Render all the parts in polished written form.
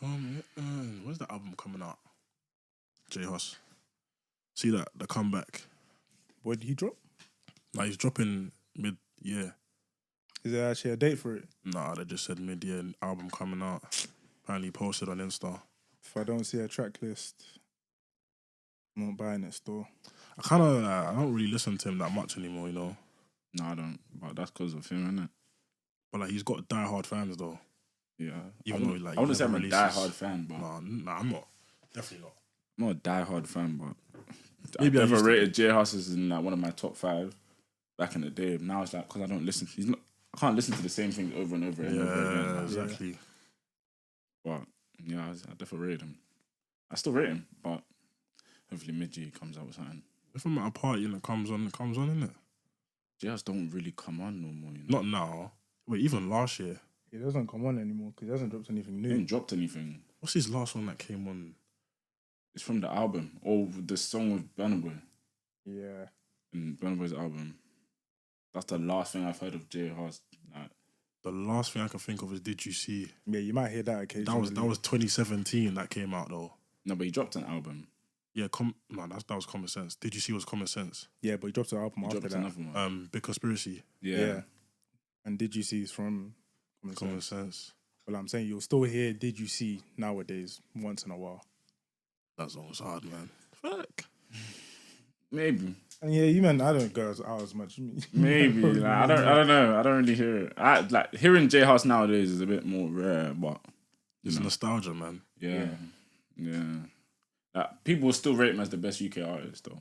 When's the album coming out? J Hus. See that the comeback. What did he drop? Like he's dropping mid-year. Is there actually a date for it? Nah, they just said mid-year album coming out. Apparently posted on Insta. If I don't see a track list, I'm not buying it still. I don't really listen to him that much anymore, you know. No, I don't. But that's because of him, innit? But like he's got die-hard fans though. Yeah. Even though like I wouldn't say I'm a releases. die-hard fan, but Nah, I'm not. Definitely not. I'm not a die-hard fan, but Maybe I I've used never to rated J Hus as in like one of my top 5 back in the day. Now it's like because I don't listen. I can't listen to the same thing over and over and over again. Yeah, exactly. But yeah, I definitely rate him. I still rate him, but hopefully mid-year he comes out with something. If I'm at a party and it comes on, innit? J Hus don't really come on no more. You know? Not now. Wait, even last year. He doesn't come on anymore because he hasn't dropped anything He new. hasn't dropped anything. What's his last one that came on? It's from the album or the song with Burna Boy. Yeah. In Burna Boy's album. That's the last thing I've heard of J Hus. Like, The last thing I can think of is Did You See? Yeah, you might hear that occasionally. That was 2017 that came out though. no, but he dropped an album. Yeah, that was Common Sense. Did You See was Common Sense. Yeah, but he dropped an album He after dropped that. another one. Big Conspiracy. Yeah. And Did You See is from Common Sense. Well, I'm saying you'll still hear Did You See nowadays once in a while. That song was hard, man. Fuck. Maybe. And yeah, you man, I don't go out as much. Maybe. Like, I don't know. I don't really hear it. Like hearing J Hus nowadays is a bit more rare, but It's nostalgia, man. yeah. Like, people still rate him as the best UK artist though.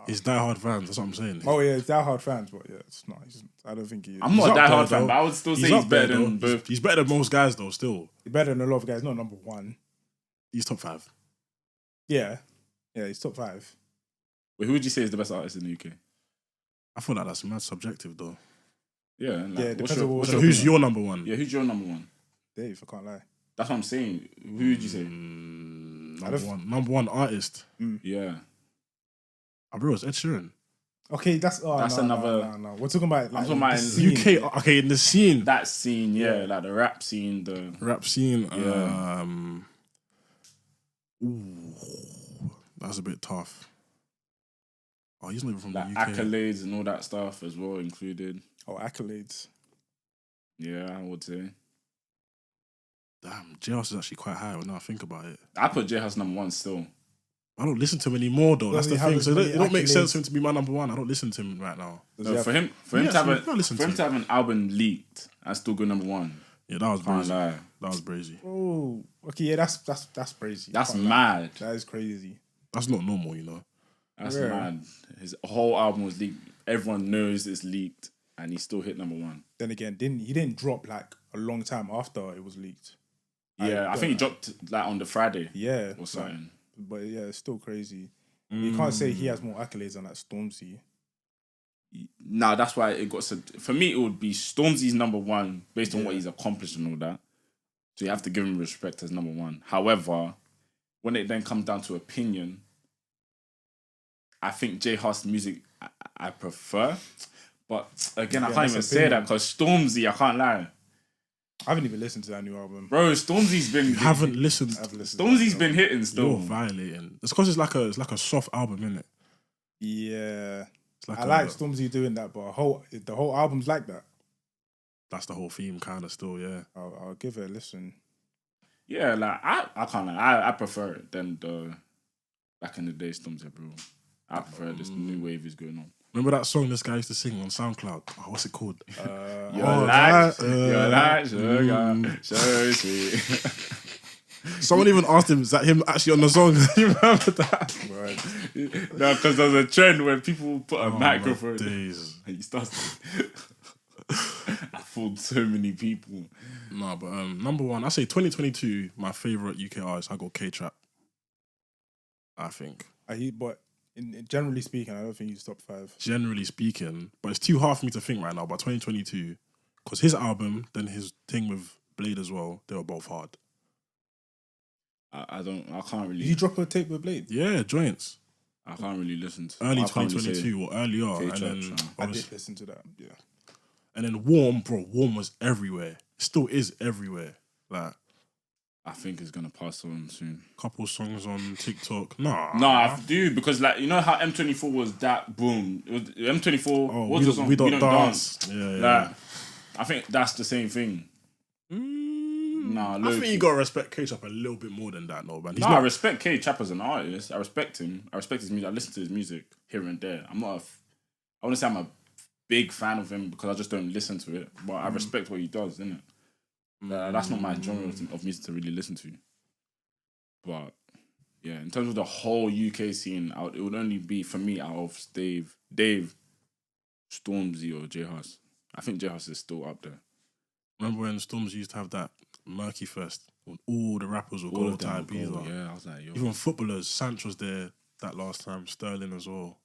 He's diehard fans, that's what I'm saying. Oh yeah, it's diehard fans, but yeah, it's not. I don't think he is. I'm not a up there, diehard fan, though. but I would still say he's up there, better than though. both. He's better than most guys, though, still. He's better than a lot of guys. Not number one. He's top 5. Yeah, he's top 5. Wait, who would you say is the best artist in the UK? I feel like that's mad subjective, though. Yeah, like, Yeah, it depends on what- So who's your number one? Yeah, who's your number one? Dave, I can't lie. That's what I'm saying. Who would you say? Number one artist. Yeah. Bro, it's Ed Sheeran. Okay, that's another. No. We're talking about like, talking about the scene. UK, okay, in the scene. That scene, yeah, like the rap scene, the Rap scene. Yeah. That's a bit tough. Oh, he's not even from like the UK. accolades and all that stuff as well included. Oh, accolades. Yeah, I would say. Damn, J-House is actually quite high when I think about it. I put J House number 1 still. I don't listen to him anymore, though. That's Does the he have thing. as So many it don't make accolades? sense for him to be my number one. I don't listen to him right now. Does No, he have- for him Yes, to have you can listen to it. an album leaked and still go number 1. Yeah, that was Can't brazy. lie. That was brazy. Oh, okay, yeah, that's crazy. That's Can't lie. mad. That is crazy. That's not normal, you know. That's Yeah. mad. His whole album was leaked. Everyone knows it's leaked, and he still hit number 1. Then again, he didn't drop like a long time after it was leaked. Yeah, I think he dropped like on the Friday Yeah, or something. but yeah, it's still crazy. You can't say he has more accolades than like Stormzy. Nah, that's why it got. For me, it would be Stormzy's number 1 based on what he's accomplished and all that. So you have to give him respect as number 1. However, when it then comes down to opinion, I think J Hus music I prefer. But again, I Yeah, can't that's even say that because Stormzy, I can't lie. I haven't even listened to that new album. Bro, Stormzy's been... Haven't listened. I've listened. Stormzy's been hitting still. You're violating. It's because it's like a soft album, innit? Yeah, It's like I like Stormzy doing that, but the whole album's like that. That's the whole theme, kind of. Still, yeah. I'll give it a listen. Yeah, like, I can't lie. I prefer it than the back in the day Stormzy, bro. I prefer this new wave is going on. Remember that song this guy used to sing on SoundCloud? Oh, what's it called? Your light, sugar, so sweet. Someone even asked him, is that him actually on the song? You remember that? Right. No, because there's a trend when people put a microphone Days. and he starts. I fooled so many people. No, but number one, I say 2022, my favourite UK artist, I got K-Trap. I think. But generally speaking, I don't think he's top 5. Generally speaking, but it's too hard for me to think right now, but 2022, because his album, then his thing with Blade as well, they were both hard. I can't really. Did you drop a tape with Blade? Yeah, joints. I can't really listen to Early I can't really 2022 or earlier. K-Trap, And then, so. I did listen to that, yeah. and then Warm, bro, Warm was everywhere. Still is everywhere. Like, I think it's gonna pass on soon. Couple songs on TikTok. Nah. No, I do because like you know how M24 was that boom. It was M24. Oh, What's the song? we don't dance. Yeah, Like, I think that's the same thing. Nah, I think you gotta respect K-Chap a little bit more than that, no, man. I respect K-Chap as an artist. I respect him. I respect his music. I listen to his music here and there. I wouldn't say I'm a big fan of him because I just don't listen to it. But I respect what he does, innit? That's not my genre of music to really listen to. But yeah, in terms of the whole UK scene, it would only be for me out of Dave, Stormzy, or J Hus. I think J Hus is still up there. Remember when Stormzy used to have that Murky Fest when all the rappers would go to Ibiza? Yeah, I was like, yo. Even footballers, Sanch was there that last time, Sterling as well.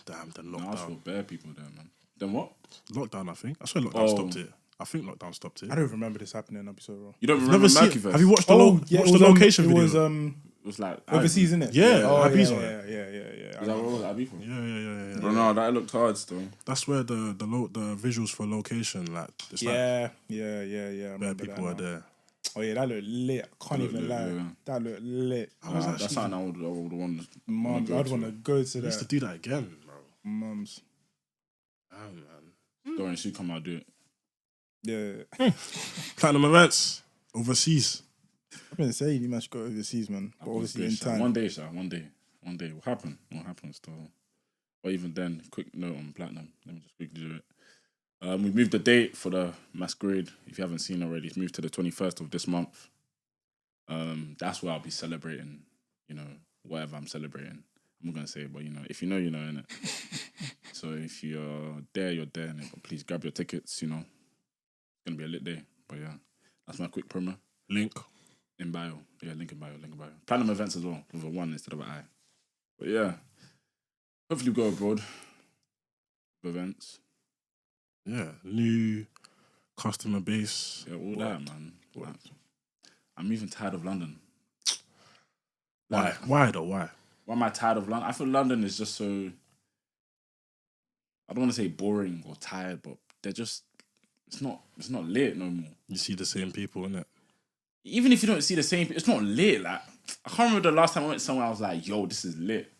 Damn, the lockdown. No, I saw bare people there, man. Then what? Lockdown, I think. I swear lockdown stopped it. I think lockdown stopped it. I don't remember this happening. I'll be so wrong. You don't remember Murky Fest? Have you watched the location video? It was like overseas, innit? Yeah, Ibiza. Is that what was Ibiza? Yeah. Bro, no, that looked hard still. That's where the visuals for location, like, it's Yeah. where people are there. Oh yeah, that looked lit. I can't even lie. Yeah. That looked lit. That's something I would want. Mum, I'd want to go to I used to that. do that again, bro. Mums. Damn, man. Dorian should come out do it. Yeah. Platinum events overseas. I've been saying you must go overseas, man. But obviously in time. One day, sir. One day. What happened? What happened still? But even then, quick note on Platinum. Let me just quickly do it. We moved the date for the masquerade. If you haven't seen already, it's moved to the 21st of this month. That's where I'll be celebrating, whatever I'm celebrating. I'm not going to say it, but, if you know, innit? So if you're there, you're there, innit? But please grab your tickets, It's going to be a lit day. But yeah, that's my quick promo. Link in bio. Yeah, link in bio. Platinum events as well, with a 1 instead of an I. But yeah, hopefully go abroad with events. Yeah, new customer base. Yeah, all that, man. Like, I'm even tired of London. Why? Why though? Why? Why am I tired of London? I feel London is just so... I don't want to say boring or tired, but they're just... It's not lit no more. You see the same people, innit? Even if you don't see the same... It's not lit. Like, I can't remember the last time I went somewhere I was like, yo, this is lit.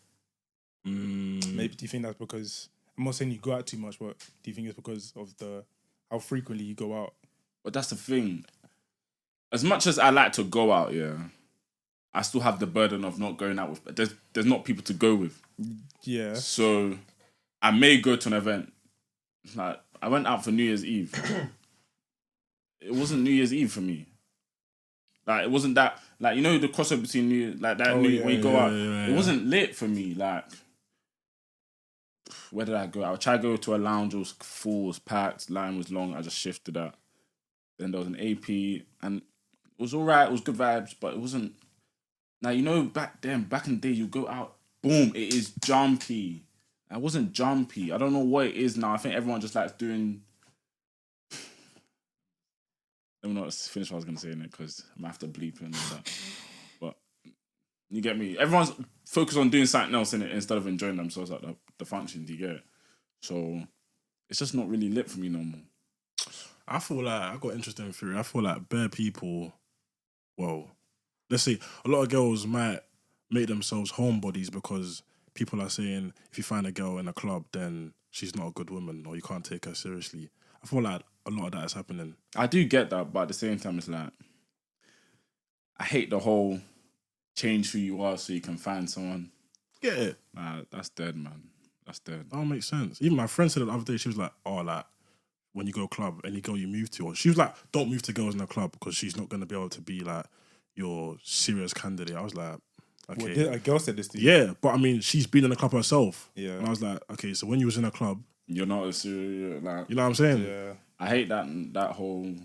Maybe do you think that's because... I'm not saying you go out too much, but do you think it's because of how frequently you go out? But that's the thing. As much as I like to go out, yeah, I still have the burden of not going out with... There's not people to go with. Yeah. So I may go to an event. Like, I went out for New Year's Eve. It wasn't New Year's Eve for me. Like, it wasn't that... Like, the crossover between New Year... Like, that when you go out. It wasn't lit for me. Like... Where did I go? I would try to go to a lounge. It was full, it was packed, line was long. I just shifted that. Then there was an AP, and it was all right. It was good vibes, but it wasn't. Now back in the day, you go out, boom, it is jumpy. I wasn't jumpy. I don't know what it is now. I think everyone just likes doing. Let me not finish what I was gonna say in it because I might have to bleep and all that. But you get me. Everyone's focused on doing something else in it instead of enjoying themselves at the function. Do you get it? So it's just not really lit for me no more. I feel like I got an interesting theory. I feel like bare people, well, let's say a lot of girls might make themselves homebodies because people are saying if you find a girl in a club, then she's not a good woman or you can't take her seriously. I feel like a lot of that is happening. I do get that, but at the same time, it's like I hate the whole change who you are so you can find someone. Get it? Nah, that's dead, man. That's dead. That don't make sense. Even my friend said it the other day, she was like, oh, like, when you go club, any girl you move to, or she was like, don't move to girls in a club because she's not going to be able to be like your serious candidate. I was like, okay. What, a girl said this to you? Yeah, but I mean, she's been in a club herself. Yeah. And I was like, okay, so when you was in a club, You're not a serious, like... You know what I'm saying? Yeah. I hate that whole...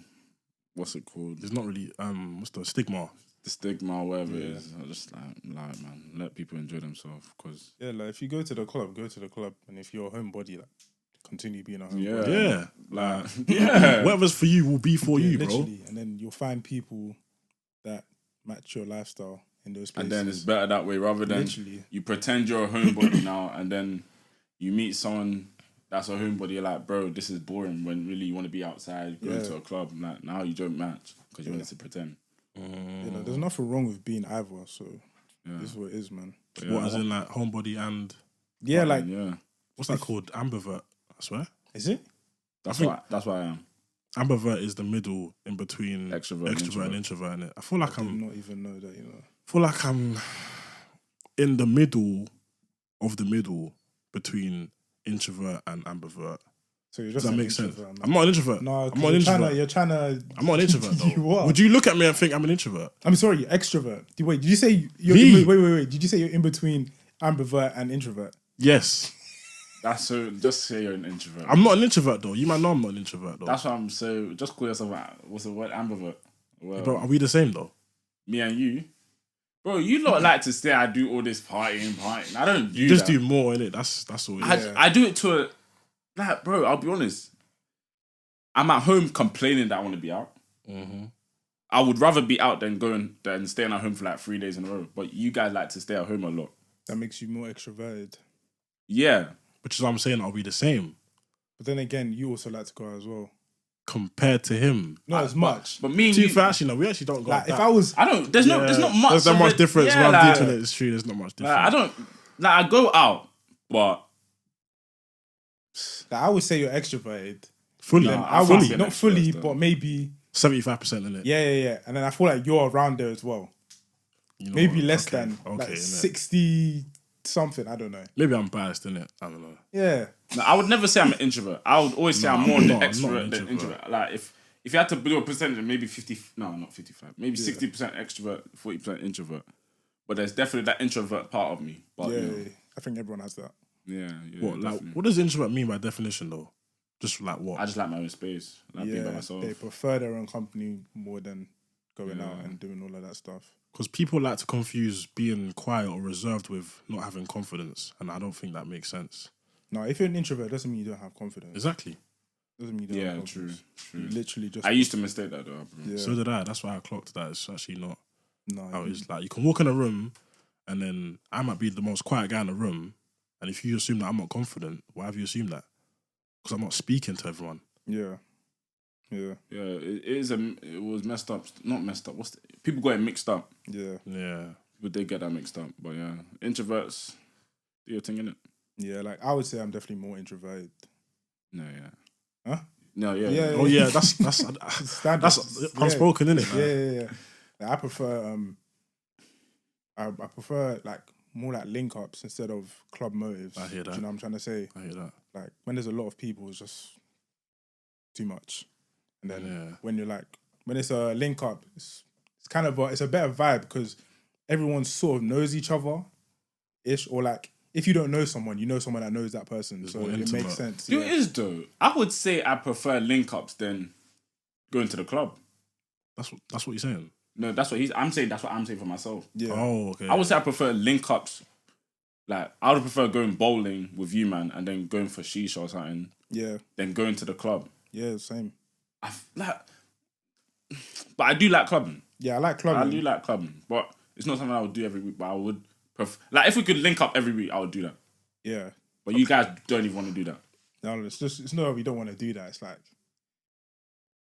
What's it called? There's not really, what's the stigma? The stigma or whatever it is. I just like, man, let people enjoy themselves because... Yeah, like, if you go to the club, go to the club. And if you're a homebody, like, continue being a homebody. Yeah. Like, Yeah. whatever's for you will be for you, bro. Literally. And then you'll find people that match your lifestyle in those places. And then it's better that way rather than Literally. you pretend you're a homebody now and then you meet someone that's a homebody, you're like, bro, this is boring when really you want to be outside, going to a club. Like, now you don't match because you wanted to pretend. there's nothing wrong with being either. So Yeah. this is what it is, man. Yeah. What, as in like homebody and Yeah, like yeah. what's that called? Ambivert. I swear. is it? That's what I am. Ambivert is the middle in between Extrovert and introvert. Innit? I feel like I I'm. did not even know that. I feel like I'm in the middle of the middle between introvert and ambivert. So you're Does just that an make sense? introvert, man. I'm not an introvert. No, I'm not an introvert. You're trying to. I'm not an introvert though. You are. Would you look at me and think I'm an introvert? I'm sorry, extrovert. Wait, did you say you're Me? wait? Did you say you're in between ambivert and introvert? Yes. That's so. Just say you're an introvert. I'm not an introvert though. You might know I'm not an introvert though. That's what I'm so. Just call yourself. What's the word? Ambivert. Well, Bro, are we the same though? me and you, bro. You lot like to say I do all this partying. I don't do. You just that. do more in it. That's all. It is. I do it to a like, bro. I'll be honest. I'm at home complaining that I want to be out. Mm-hmm. I would rather be out than staying at home for like 3 days in a row. But you guys like to stay at home a lot. That makes you more extroverted. Yeah. Which is what I'm saying. Are we the same But then again, you also like to go out as well. compared to him? Not as much. But me and To you, be fair, actually, no. We actually don't go. Like Like if that. I was, I don't. There's not much. There's not of much it. difference. Yeah, when I'm like, deep in it, it's true. There's not much difference. I don't. Like I go out, but like, I would say you're extroverted. fully. No, I can't would be an not fully, extrovert, but maybe 75% in it. yeah. And then I feel like you're around there as well. You know Maybe what? less Okay, than okay, like innit? 60 something. I don't know. Maybe I'm biased in it. I don't know. Yeah. no, I would never say I'm an introvert. I would always say No, I'm more I'm the not an extrovert than introvert. introvert. Like if you had to do a percentage, maybe 50. No, not 55. Maybe 60% extrovert, 40% introvert. But there's definitely that introvert part of me. But Yeah, you know, I think everyone has that. yeah. What definitely. what does introvert mean by definition though? Just like what? I just like my own space. I like being by Yeah, myself. they prefer their own company more than going out and doing all of that stuff. Because people like to confuse being quiet or reserved with not having confidence, and I don't think that makes sense. No, if you're an introvert, doesn't mean you don't have confidence. Exactly. Doesn't mean you don't have True. confidence. You literally just. I used to mistake that though, bro. Yeah. So did I. That's why I clocked that. It's actually not No, how it is. Like you can walk in a room, and then I might be the most quiet guy in the room, and if you assume that I'm not confident, why have you assumed that? Because I'm not speaking to everyone. Yeah. Yeah, it was messed up. Not messed up. People got it mixed up. Yeah. Yeah. But they get that mixed up. But yeah, introverts do your thing, innit? Yeah, like I would say I'm definitely more introverted. No, yeah. Huh? No, yeah. Yeah. Oh yeah, that's Standard. that's unspoken, innit? Yeah. Like, I prefer I prefer like more like link ups instead of club motives. I hear Do that. you know what I'm trying to say? I hear that. Like when there's a lot of people, it's just too much. And then when you're like when it's a link up, it's kind of it's a better vibe because everyone sort of knows each other ish, or like if you don't know someone, you know someone that knows that person, It's so more it intimate. makes sense. It is though. I would say I prefer link ups than going to the club. That's what you're saying. No, I'm saying that's what I'm saying for myself. Yeah. Oh, okay. I would say I prefer link ups. Like I would prefer going bowling with you, man, and then going for shisha or something, Yeah. then going to the club. Yeah, same. But I do like clubbing. Yeah, I like clubbing. I do like clubbing, but it's not something I would do every week. But I would like if we could link up every week, I would do that. Yeah. But you guys don't even want to do that. No, it's not that we don't want to do that. It's like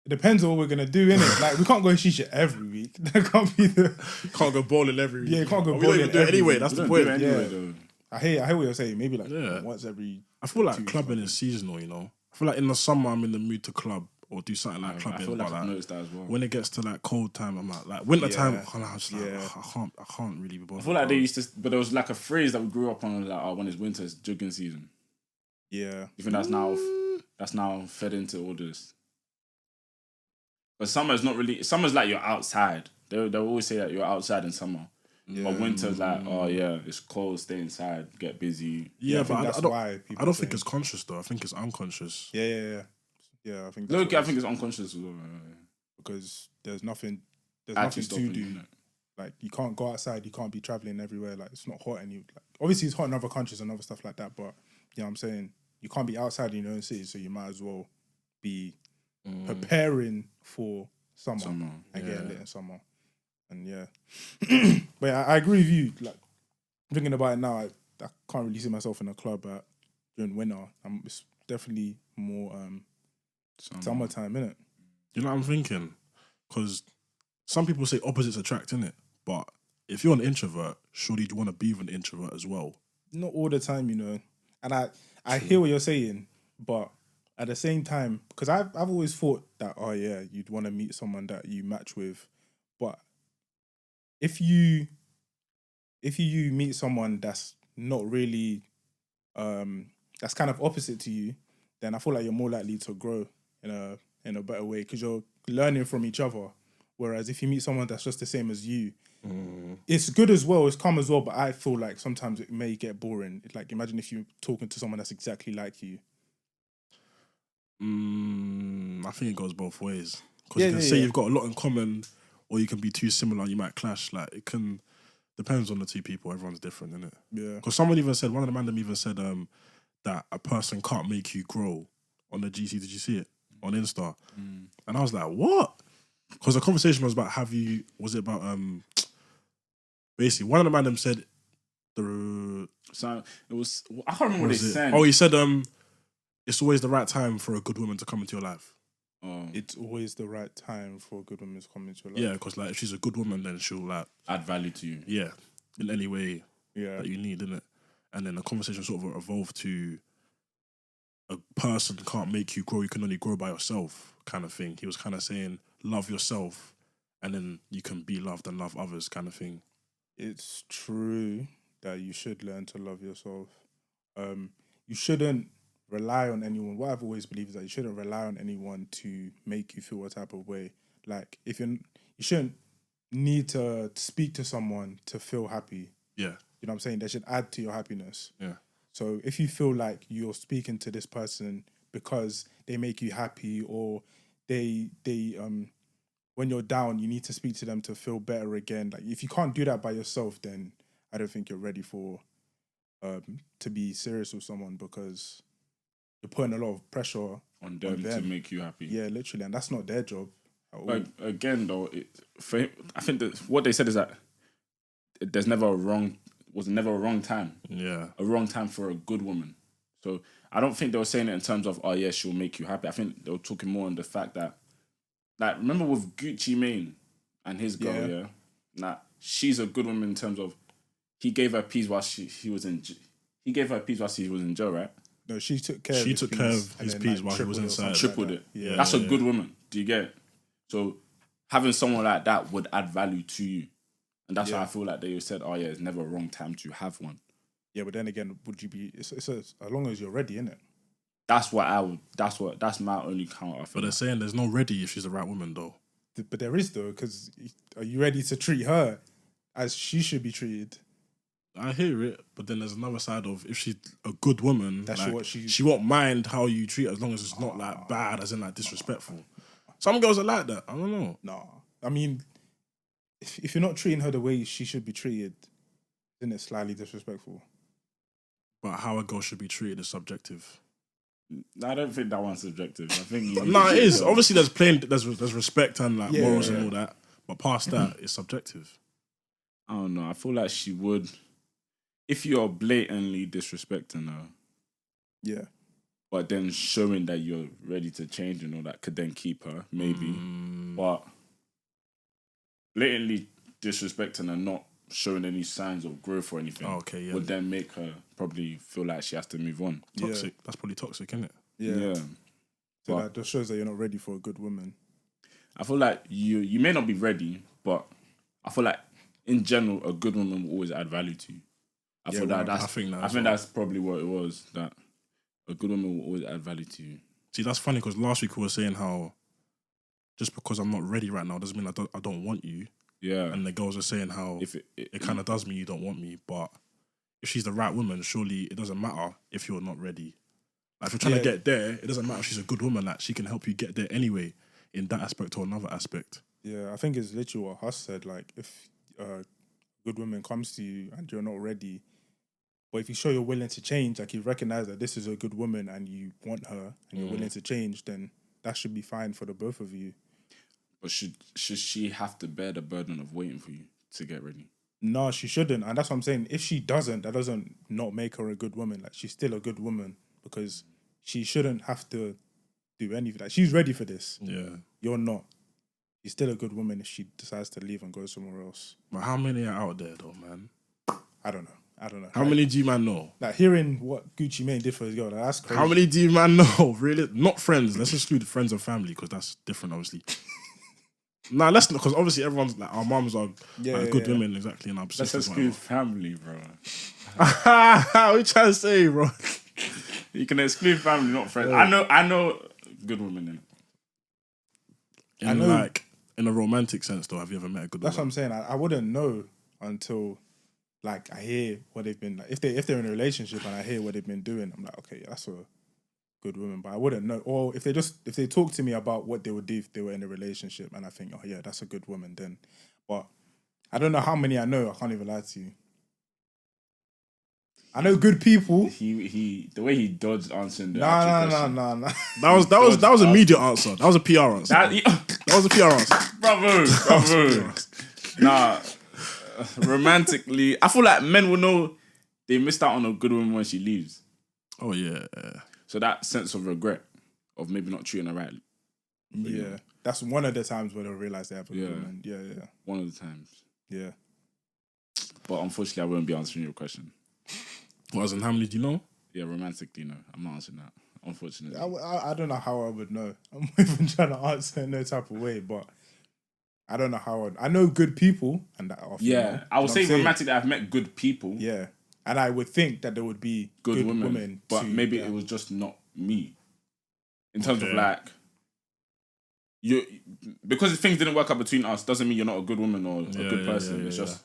it depends on what we're gonna do, innit? Like we can't go shisha every week. That can't be the can't go bowling every week. Yeah, you can't go We don't bowling even do it every anyway. week. That's We the don't point. do it anyway, Yeah. though. I hear what you're saying. Maybe like Yeah. once every I feel like 2 weeks, clubbing is seasonal, you know. I feel like in the summer I'm in the mood to club or do something like I clubbing. feel like but I've like, noticed that as well. when it gets to like cold time, I'm like winter time. Yeah. I'm just like, Yeah. I can't really be bothered. I feel like bro. they used to, but there was like a phrase that we grew up on, like, oh, when it's winter, it's jogging season. Yeah. You think that's now fed into all this? But summer's not really. Summer's like you're outside. They always say that you're outside in summer. Yeah. But winter's like, oh yeah, it's cold, stay inside, get busy. Yeah, I think but that's I don't. why people I don't say- think it's conscious though. I think it's unconscious. Yeah. Yeah, I think that's Look, what I it think is, it's unconscious as well. because there's nothing Actually to stopping, do. innit? Like you can't go outside, you can't be traveling everywhere. Like it's not hot, and you like obviously it's hot in other countries and other stuff like that. But you know what I'm saying, you can't be outside in your own city, so you might as well be preparing for summer and getting lit in summer. And yeah, but yeah, I agree with you. Like thinking about it now, I can't really see myself in a club during winter. It's definitely more summertime, innit? You know what I'm thinking? Because some people say opposites attract, innit? But if you're an introvert, surely you want to be with an introvert as well. Not all the time, you know. And I hear what you're saying, but at the same time, because I've always thought that, oh yeah, you'd want to meet someone that you match with, but if you meet someone that's not really that's kind of opposite to you, then I feel like you're more likely to grow in a better way because you're learning from each other. Whereas if you meet someone that's just the same as you, it's good as well, it's calm as well, but I feel like sometimes it may get boring. Like, imagine if you're talking to someone that's exactly like you. I think it goes both ways. Because you can say you've got a lot in common, or you can be too similar, you might clash. Like, it can... Depends on the two people. Everyone's different, innit? Yeah. Because someone even said, one of the man even said that a person can't make you grow on the GC. Did you see it? On Insta. And I was like, what? Because the conversation was about was it about basically one of the man them said so it was, I can't remember what they said. Oh, he said it's always the right time for a good woman to come into your life. It's always the right time for a good woman to come into your life. Yeah, because like if she's a good woman, then she'll like add value to you. Yeah, in any way that you need, innit? And then the conversation sort of evolved to a person can't make you grow, you can only grow by yourself kind of thing. He was kind of saying love yourself and then you can be loved and love others kind of thing. It's true that you should learn to love yourself. You shouldn't rely on anyone. What I've always believed is that you shouldn't rely on anyone to make you feel a type of way. Like, you shouldn't need to speak to someone to feel happy. Yeah. You know what I'm saying? They should add to your happiness. Yeah. So if you feel like you're speaking to this person because they make you happy, or they when you're down, you need to speak to them to feel better again. Like, if you can't do that by yourself, then I don't think you're ready for to be serious with someone, because you're putting a lot of pressure on them to make you happy. Yeah, literally, and that's not their job at all. Like, again, though, I think that what they said is that there's never a wrong time. Yeah. A wrong time for a good woman. So I don't think they were saying it in terms of, oh yeah, she'll make you happy. I think they were talking more on the fact that, like, remember with Gucci Mane and his girl, she's a good woman in terms of he gave her peace while he was in jail, right? No, she took care of his peace while he was inside. Tripled it. Yeah. That's a good woman. Do you get it? So having someone like that would add value to you. And that's why I feel like they said, oh yeah, it's never a wrong time to have one. Yeah, but then again, would you be, it's as long as you're ready, innit? That's my only counter. But they're saying there's no ready if she's the right woman, though. But there is, though, because are you ready to treat her as she should be treated? I hear it, but then there's another side of, if she's a good woman, that's like, what she won't mind how you treat her as long as it's not like bad, as in like disrespectful. Some girls are like that. I don't know. No, I mean, if you're not treating her the way she should be treated, then it's slightly disrespectful. But how a girl should be treated is subjective. I don't think that one's subjective. I think it is. Obviously, there's respect and like morals and all that. But past that, it's subjective. I don't know. I feel like she would, if you're blatantly disrespecting her. Yeah. But then showing that you're ready to change and all that could then keep her, maybe. But blatantly disrespecting her, not showing any signs of growth or anything, would then make her probably feel like she has to move on. Toxic. That's probably toxic, isn't it? Yeah. So that just shows that you're not ready for a good woman. I feel like you may not be ready, but I feel like in general, a good woman will always add value to you. I think that's probably what it was, that a good woman will always add value to you. See, that's funny because last week we were saying how just because I'm not ready right now doesn't mean I don't want you. Yeah. And the girls are saying how it kind of does mean you don't want me, but if she's the right woman, surely it doesn't matter if you're not ready. Like, if you're trying to get there, it doesn't matter if she's a good woman. Like, she can help you get there anyway in that aspect or another aspect. Yeah, I think it's literally what Huss said. Like, if a good woman comes to you and you're not ready, but if you show you're willing to change, like you recognize that this is a good woman and you want her and you're willing to change, then that should be fine for the both of you. But should she have to bear the burden of waiting for you to get ready? No, she shouldn't. And that's what I'm saying. If she doesn't, that doesn't not make her a good woman. Like, she's still a good woman because she shouldn't have to do anything. Like, she's ready for this. Yeah. You're not. she's still a good woman if she decides to leave and go somewhere else. But how many are out there though, man? I don't know. How many do you man know? Like hearing what Gucci Mane did for his girl, like, that's crazy. How many do you man know? Really? Not friends. Let's exclude friends and family because that's different, obviously. Nah, let's not, because obviously everyone's like, our mums are good women, exactly, and our Let's sisters. exclude family, bro. What are you trying to say, bro? You can exclude family, not friends. I know good women in it. In a romantic sense, though, have you ever met a good woman? That's what I'm saying. I wouldn't know until like I hear what they've been like. If they're in a relationship and I hear what they've been doing, I'm like, okay, that's a good woman. But I wouldn't know. Or if they talk to me about what they would do if they were in a relationship, and I think, oh yeah, that's a good woman. Then, but I don't know how many I know. I can't even lie to you. I know good people. He the way he dodged answering the No. That was a media answer. That was a PR answer. That was a PR answer. Bravo. Nah, romantically, I feel like men will know they missed out on a good woman when she leaves. Oh yeah. So that sense of regret of maybe not treating her right. Yeah, that's one of the times where they'll realize they have a good woman. Yeah. One of the times. Yeah. But unfortunately, I won't be answering your question. What, and how many do you know? Yeah, romantically, no. I'm not answering that, unfortunately. I don't know how I would know. I'm not even trying to answer in no type of way, but I don't know how I know good people, and that are female, I would say romantically, I've met good people. Yeah, and I would think that there would be good women but too, maybe it was just not me. In terms of like, because things didn't work out between us doesn't mean you're not a good woman or a good person. It's just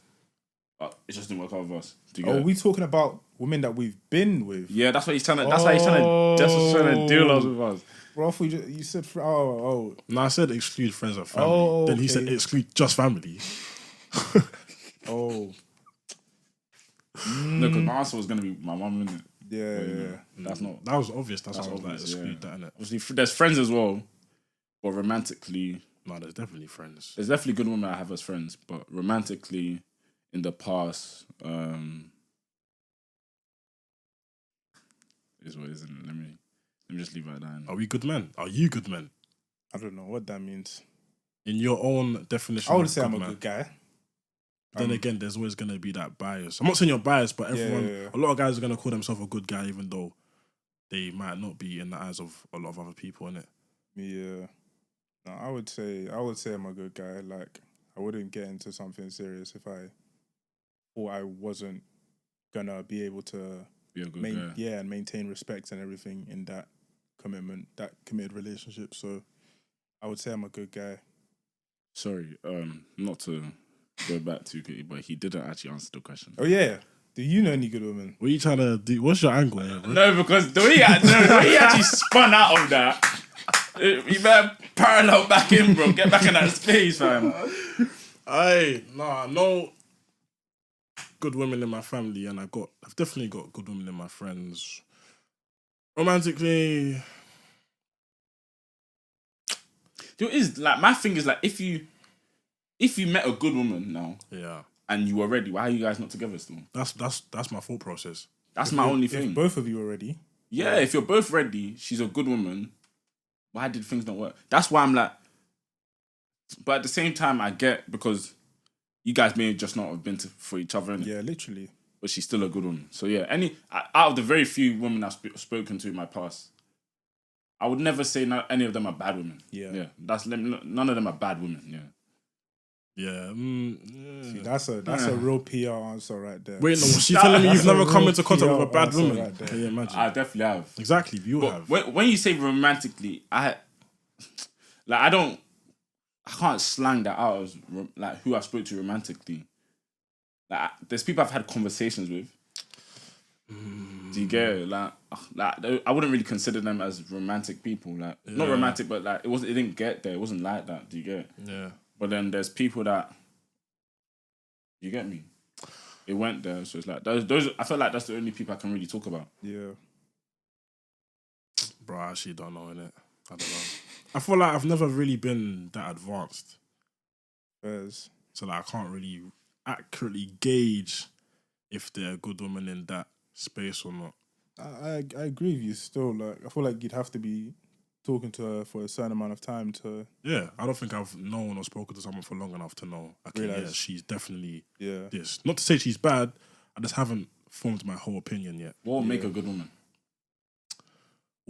it just didn't work out with us. Are we talking about women that we've been with? Yeah, that's what he's trying to. That's how he's trying to. That's what's trying to deal with us. Bro, you said No, I said exclude friends and family. Then he said exclude just family. No, because my answer was gonna be my mum, innit? Yeah. That's not. That was obvious. That's what I was like, exclude that, innit? Obviously, there's friends as well, but romantically, no, there's definitely friends. There's definitely good women I have as friends, but romantically, in the past, is what isn't it? Let me just leave it at that. Are we good men? Are you good men? I don't know what that means. In your own definition, I would say I'm a good guy. Then again, there's always going to be that bias. I'm not saying you're biased, but everyone, a lot of guys are going to call themselves a good guy, even though they might not be in the eyes of a lot of other people, innit? Yeah. No, I would say I'm a good guy. Like, I wouldn't get into something serious if I thought I wasn't gonna be able to be a good guy. Yeah, and maintain respect and everything in that commitment, that committed relationship. So I would say I'm a good guy. Sorry, not to go back too quickly, but he didn't actually answer the question. Oh yeah. Do you know any good women? What are you trying to do? What's your angle here, bro? No, because the way he actually spun out of that, you better parallel back in, bro. Get back in that space, fam. No good women in my family, and I've definitely got good women in my friends. Romantically, like my thing is like if you met a good woman now, and you were ready, why are you guys not together still? That's my thought process. That's my only thing. If both of you are ready, if you're both ready, she's a good woman. Why did things not work? That's why I'm like. But at the same time, I get because you guys may just not have been for each other. Yeah, literally. But she's still a good woman. So yeah, out of the very few women I've spoken to in my past, I would never say any of them are bad women. Yeah. None of them are bad women. Yeah. Yeah. See, that's a real PR answer right there. Wait, no, she's telling me you've never come into contact with a bad woman. Right there. Can you imagine? I definitely have. Exactly, you have. When you say romantically, I can't slang that out as like who I spoke to romantically. Like there's people I've had conversations with. Do you get it? Like I wouldn't really consider them as romantic people. Like not romantic, but like it didn't get there. It wasn't like that. Do you get it? Yeah. But then there's people that you get me. It went there, so it's like those. I feel like that's the only people I can really talk about. Yeah. Bro, I actually don't know, innit? I don't know. I feel like I've never really been that advanced. So like I can't really accurately gauge if they're a good woman in that space or not. I agree with you still. Like I feel like you'd have to be talking to her for a certain amount of time to Yeah, I don't think I've known or spoken to someone for long enough to know. Okay, yeah, she's definitely this. Not to say she's bad. I just haven't formed my whole opinion yet. What would make a good woman?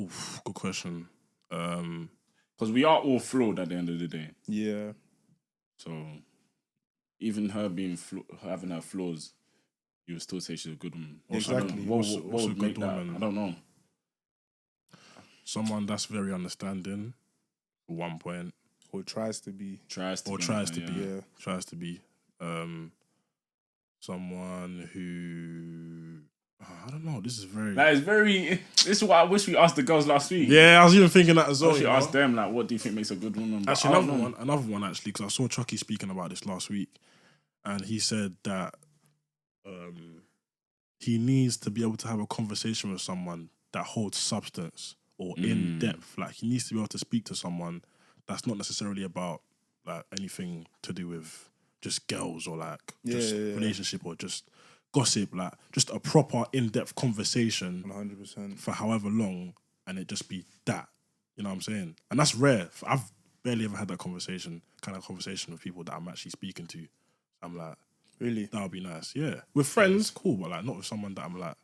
Oof, good question. Because we are all flawed at the end of the day. Yeah. So even her being having her flaws, you would still say she's a good woman. Exactly. What would make that? I don't know. Someone that's very understanding at one point. Or tries to be. Tries to be. Someone who... I don't know. This is very... This is what I wish we asked the girls last week. Yeah, I was even thinking that as well. I should ask them, like, what do you think makes a good woman? But actually, another one, actually, because I saw Chucky speaking about this last week, and he said that he needs to be able to have a conversation with someone that holds substance or in depth. Like, he needs to be able to speak to someone that's not necessarily about like anything to do with just girls or like just relationship or just gossip, like just a proper in-depth conversation 100% for however long, and it just be that, you know what I'm saying? And that's rare. I've barely ever had that conversation with people that I'm actually speaking to. I'm like, really? That would be nice. Yeah, with friends, cool, but like not with someone that I'm like,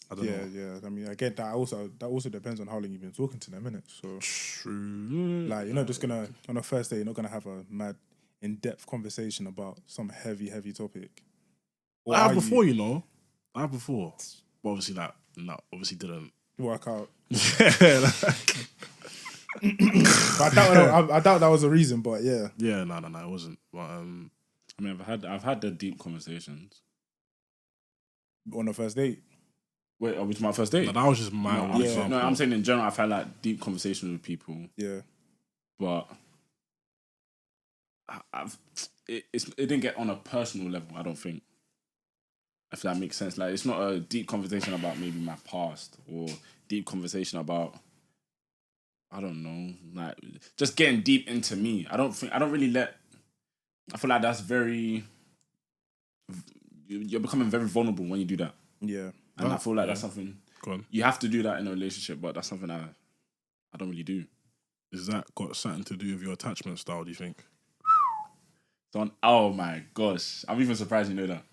I don't know. Yeah. I mean, I get that. That also depends on how long you've been talking to them, innit? So true. Like, you're not just gonna on a first day, you're not gonna have a mad in-depth conversation about some heavy topic. I have before, you know. I have before. But obviously obviously didn't work out. Yeah. But I doubt that was a reason, but yeah. Yeah, no, it wasn't. But I mean, I've had the deep conversations. On the first date? Wait, which my first date? No, that was just my example. No, I'm saying in general, I've had like deep conversations with people. Yeah. But it didn't get on a personal level, I don't think. If that makes sense. Like, it's not a deep conversation about maybe my past or deep conversation about, I don't know, like just getting deep into me. I feel like that's you're becoming very vulnerable when you do that. Yeah. And I feel like that's something you have to do that in a relationship, but that's something I don't really do. Is that got something to do with your attachment style, do you think? Oh my gosh. I'm even surprised you know that.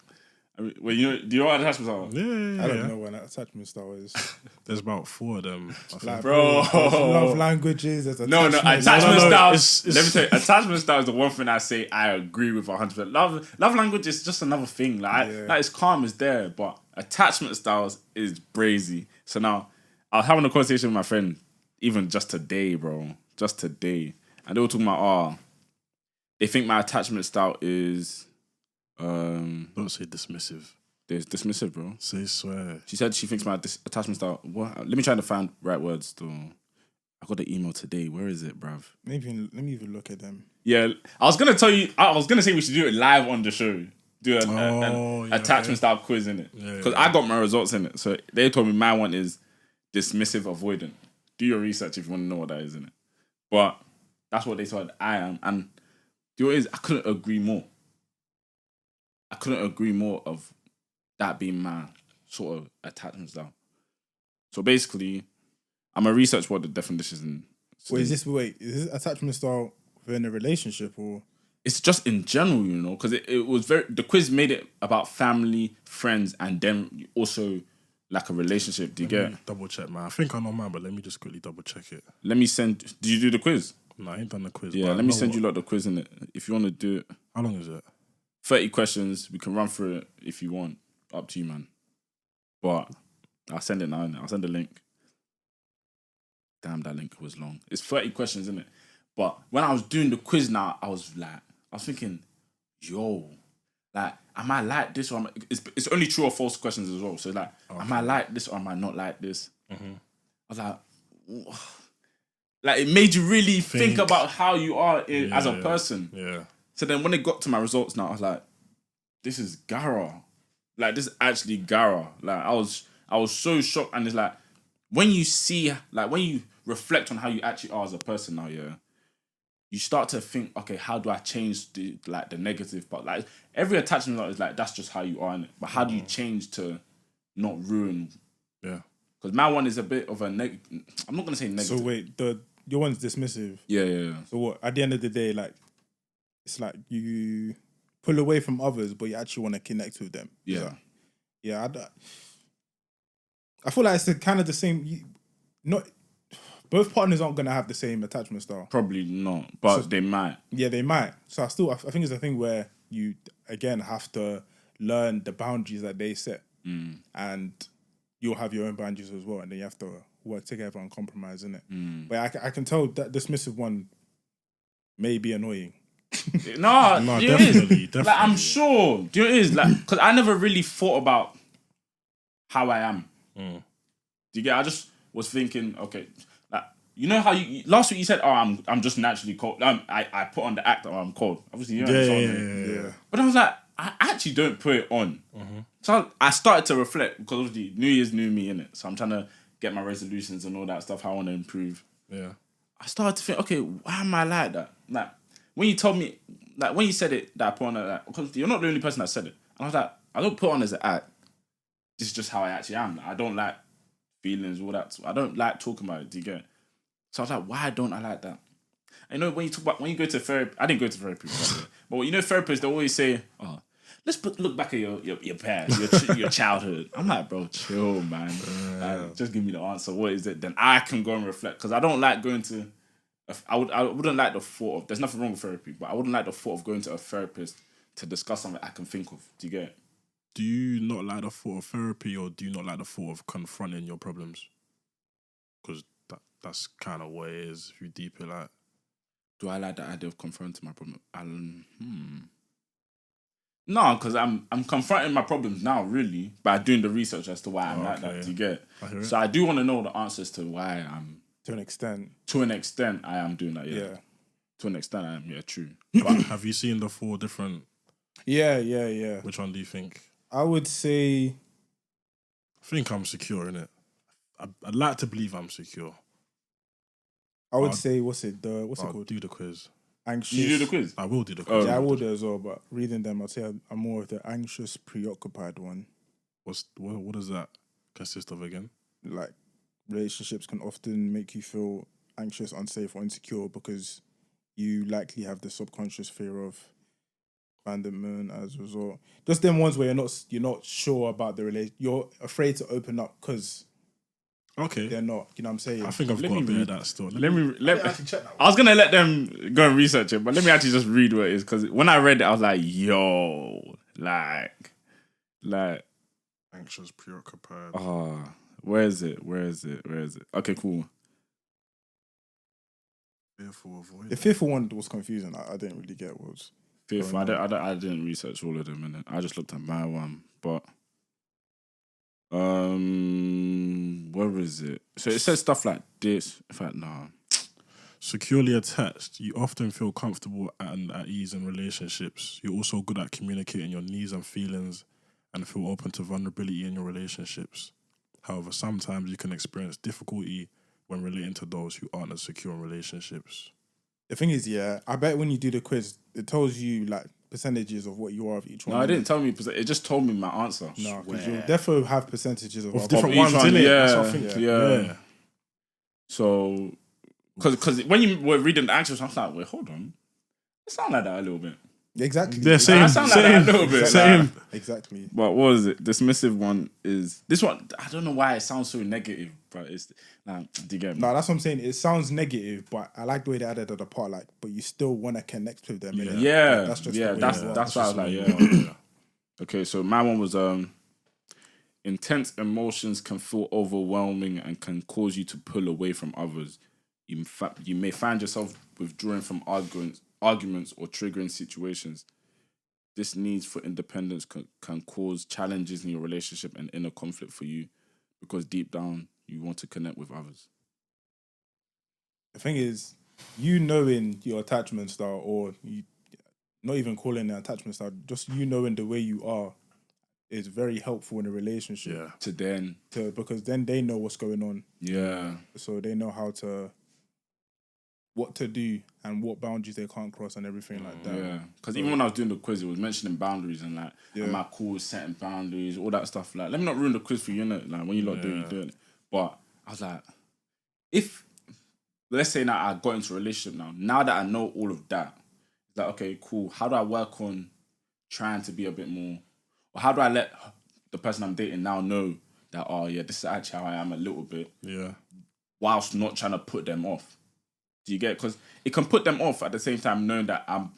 I mean, do you know what attachment style is? Yeah. I don't know what an attachment style is. There's about 4 of them. Like, bro, love languages. There's attachment. No, attachment style. It's... Let me tell you, attachment style is the one thing I say I agree with 100%. Love language is just another thing. Like it's calm, it's there, but attachment styles is brazy. So now, I was having a conversation with my friend, even just today, bro. Just today. And they were talking about, they think my attachment style is... Don't say dismissive. There's dismissive, bro. Say swear. She said she thinks my attachment style... What? Let me try to find right words, though. I got the email today. Where is it, bruv? Let me even look at them. Yeah, I was gonna tell you... I was gonna say we should do it live on the show. Do an attachment style quiz in it. Because I got my results in it. So they told me my one is dismissive avoidant. Do your research if you want to know what that is, in it. But that's what they said I am. And the what is, I couldn't agree more. I couldn't agree more of that being my sort of attachment style. So basically, I'm gonna research what the definition is. Is this attachment style within a relationship or? It's just in general, you know, because it was the quiz made it about family, friends, and then also like a relationship. Do you get? Double check, man. I think I know mine, but let me just quickly double check it. Let me send. Did you do the quiz? No, I ain't done the quiz. Yeah, let me send you the quiz in it if you want to do it. How long is it? 30 questions. We can run through it if you want. Up to you, man. But I'll send it now. I'll send the link. Damn, that link was long. It's 30 questions, isn't it? But when I was doing the quiz now, I was thinking, yo, like, am I like this or am I... It's only true or false questions as well. So like, am I like this or am I not like this? Mm-hmm. I was like, it made you really think about how you are as a person. Yeah. So then when it got to my results now, I was like, this is Gara. Like, this is actually Gara. Like, I was so shocked. And it's like, when you reflect on how you actually are as a person now, yeah, you start to think, okay, how do I change the negative part? Like, every attachment is like, that's just how you are, innit? But how do you change to not ruin Because my one is a bit of a I'm not gonna say negative. So wait, your one's dismissive. Yeah. So what? At the end of the day, like, it's like you pull away from others, but you actually want to connect with them. Yeah. Yeah. I feel like it's kind of the same. Not both partners aren't gonna have the same attachment style. Probably not, but they might. Yeah, they might. So I think it's a thing where you again have to learn the boundaries that they set, and you'll have your own boundaries as well, and then you have to work together and compromise, innit? But I can tell that dismissive one may be annoying. No, definitely. Like, I'm sure. Do you know what it is? Like, because I never really thought about how I am. Do you get? I just was thinking, okay, like, you know how you last week you said, oh, I'm just naturally cold. I put on the act that I'm cold. Obviously, you know what I'm saying. Yeah. But I was like, I actually don't put it on. So I started to reflect because obviously New Year's, new me, innit? So I'm trying to get my resolutions and all that stuff, how I want to improve. Yeah. I started to think, okay, why am I like that? Like, when you told me, like, when you said it, that I put on that, because you're not the only person that said it. And I was like, I don't put on as an act. This is just how I actually am. Like, I don't like feelings, all that. I don't like talking about it, do you get it? So I was like, why don't I like that? And you know, when you go to therapy, I didn't go to therapy, but you know, therapists, they always say, oh, let's look back at your past, your childhood. I'm like, bro, chill, man. Like, just give me the answer. What is it? Then I can go and reflect. Because I don't like going to... I wouldn't like the thought of... There's nothing wrong with therapy, but I wouldn't like the thought of going to a therapist to discuss something I can think of. Do you get it? Do you not like the thought of therapy, or do you not like the thought of confronting your problems? Because that's kind of what it is, if you deep it like... Do I like the idea of confronting my problem? No, because I'm confronting my problems now, really, by doing the research as to why I'm like that. Do you get it? So I do want to know the answers to why I'm... To an extent. To an extent, I am doing that, yeah. To an extent, I am, yeah, true. But have you seen the 4 different... Yeah. Which one do you think? I would say... I think I'm secure, innit? I'd like to believe I'm secure. I would say, what's it I'll called? do the quiz. Anxious. You do the quiz? I will do the quiz. Yeah, I will do as well, but reading them, I'd say I'm more of the anxious, preoccupied one. What does that consist of again? Like, relationships can often make you feel anxious, unsafe, or insecure because you likely have the subconscious fear of abandonment as a result. Just them ones where you're not sure about the relation. You're afraid to open up because they're not. You know what I'm saying? I think I've got a bit of that still. Let me actually check that one. I was gonna let them go and research it, but let me actually just read what it is, because when I read it, I was like, yo, like Anxious, preoccupied. where is it? Okay, cool. Fearful, avoid. The fearful one was confusing. I didn't really get what was. Fearful. I didn't research all of them, and I just looked at my one, but where is it? So it says stuff like this. In fact, nah. Securely attached, you often feel comfortable and at ease in relationships. You're also good at communicating your needs and feelings and feel open to vulnerability in your relationships. However, sometimes you can experience difficulty when relating to those who aren't as secure in relationships. The thing is, I bet when you do the quiz, it tells you like percentages of what you are of each one. No, it didn't tell me. It just told me my answer. No, because you'll definitely have percentages of different each ones, one, innit? yeah, That's what I think. yeah. So, because when you were reading the answers, I was like, wait, hold on. It sounds like that a little bit. Exactly. Yeah, same. I sound like that a little bit. Same. Exactly. But what was it? Dismissive one is... This one, I don't know why it sounds so negative, but it's... Nah, do you get me? No, that's what I'm saying. It sounds negative, but I like the way they added at the part, like, but you still want to connect with them. innit? Yeah. Like, that's just yeah, the way that's it works. why I was like, yeah. Okay, so my one was... intense emotions can feel overwhelming and can cause you to pull away from others. You may find yourself withdrawing from arguments or triggering situations. This need for independence can cause challenges in your relationship and inner conflict for you, because deep down you want to connect with others. The thing is, you knowing your attachment style, or you not even calling it attachment style, just you knowing the way you are is very helpful in a relationship. Yeah. Because then they know what's going on. Yeah. So they know what to do and what boundaries they can't cross and everything like that. Yeah. Because even when I was doing the quiz, it was mentioning boundaries and like, am I cool with setting boundaries, all that stuff. Like, let me not ruin the quiz for you, innit? Like, when you lot do it, you do it. But I was like, if let's say now I got into a relationship now that I know all of that, it's like, okay, cool. How do I work on trying to be a bit more, or how do I let the person I'm dating now know that, oh yeah, this is actually how I am a little bit, whilst not trying to put them off. Do you get it? Because it can put them off at the same time knowing that I'm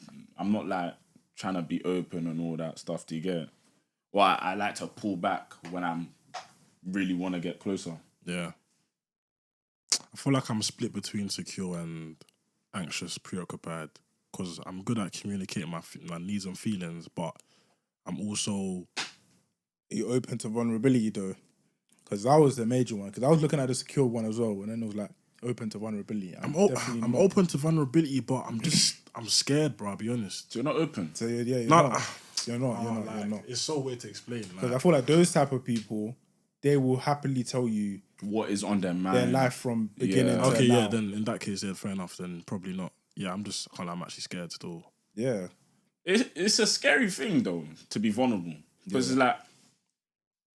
not like trying to be open and all that stuff. Do you get it? Or I like to pull back when I'm really want to get closer. Yeah. I feel like I'm split between secure and anxious, preoccupied, because I'm good at communicating my needs and feelings, but I'm also... Are you open to vulnerability though? Because that was the major one. Because I was looking at the secure one as well, and then it was like open to vulnerability. I'm open to vulnerability, but I'm scared, bro. I'll be honest. So you're not open. So yeah, you're not. You're not. It's so weird to explain. Because I feel like those type of people, they will happily tell you what is on their mind, their life from beginning to okay, now. yeah. Then in that case, yeah, fair enough. Then probably not. Yeah, I'm actually scared still. Yeah, it's a scary thing though to be vulnerable, because it's like,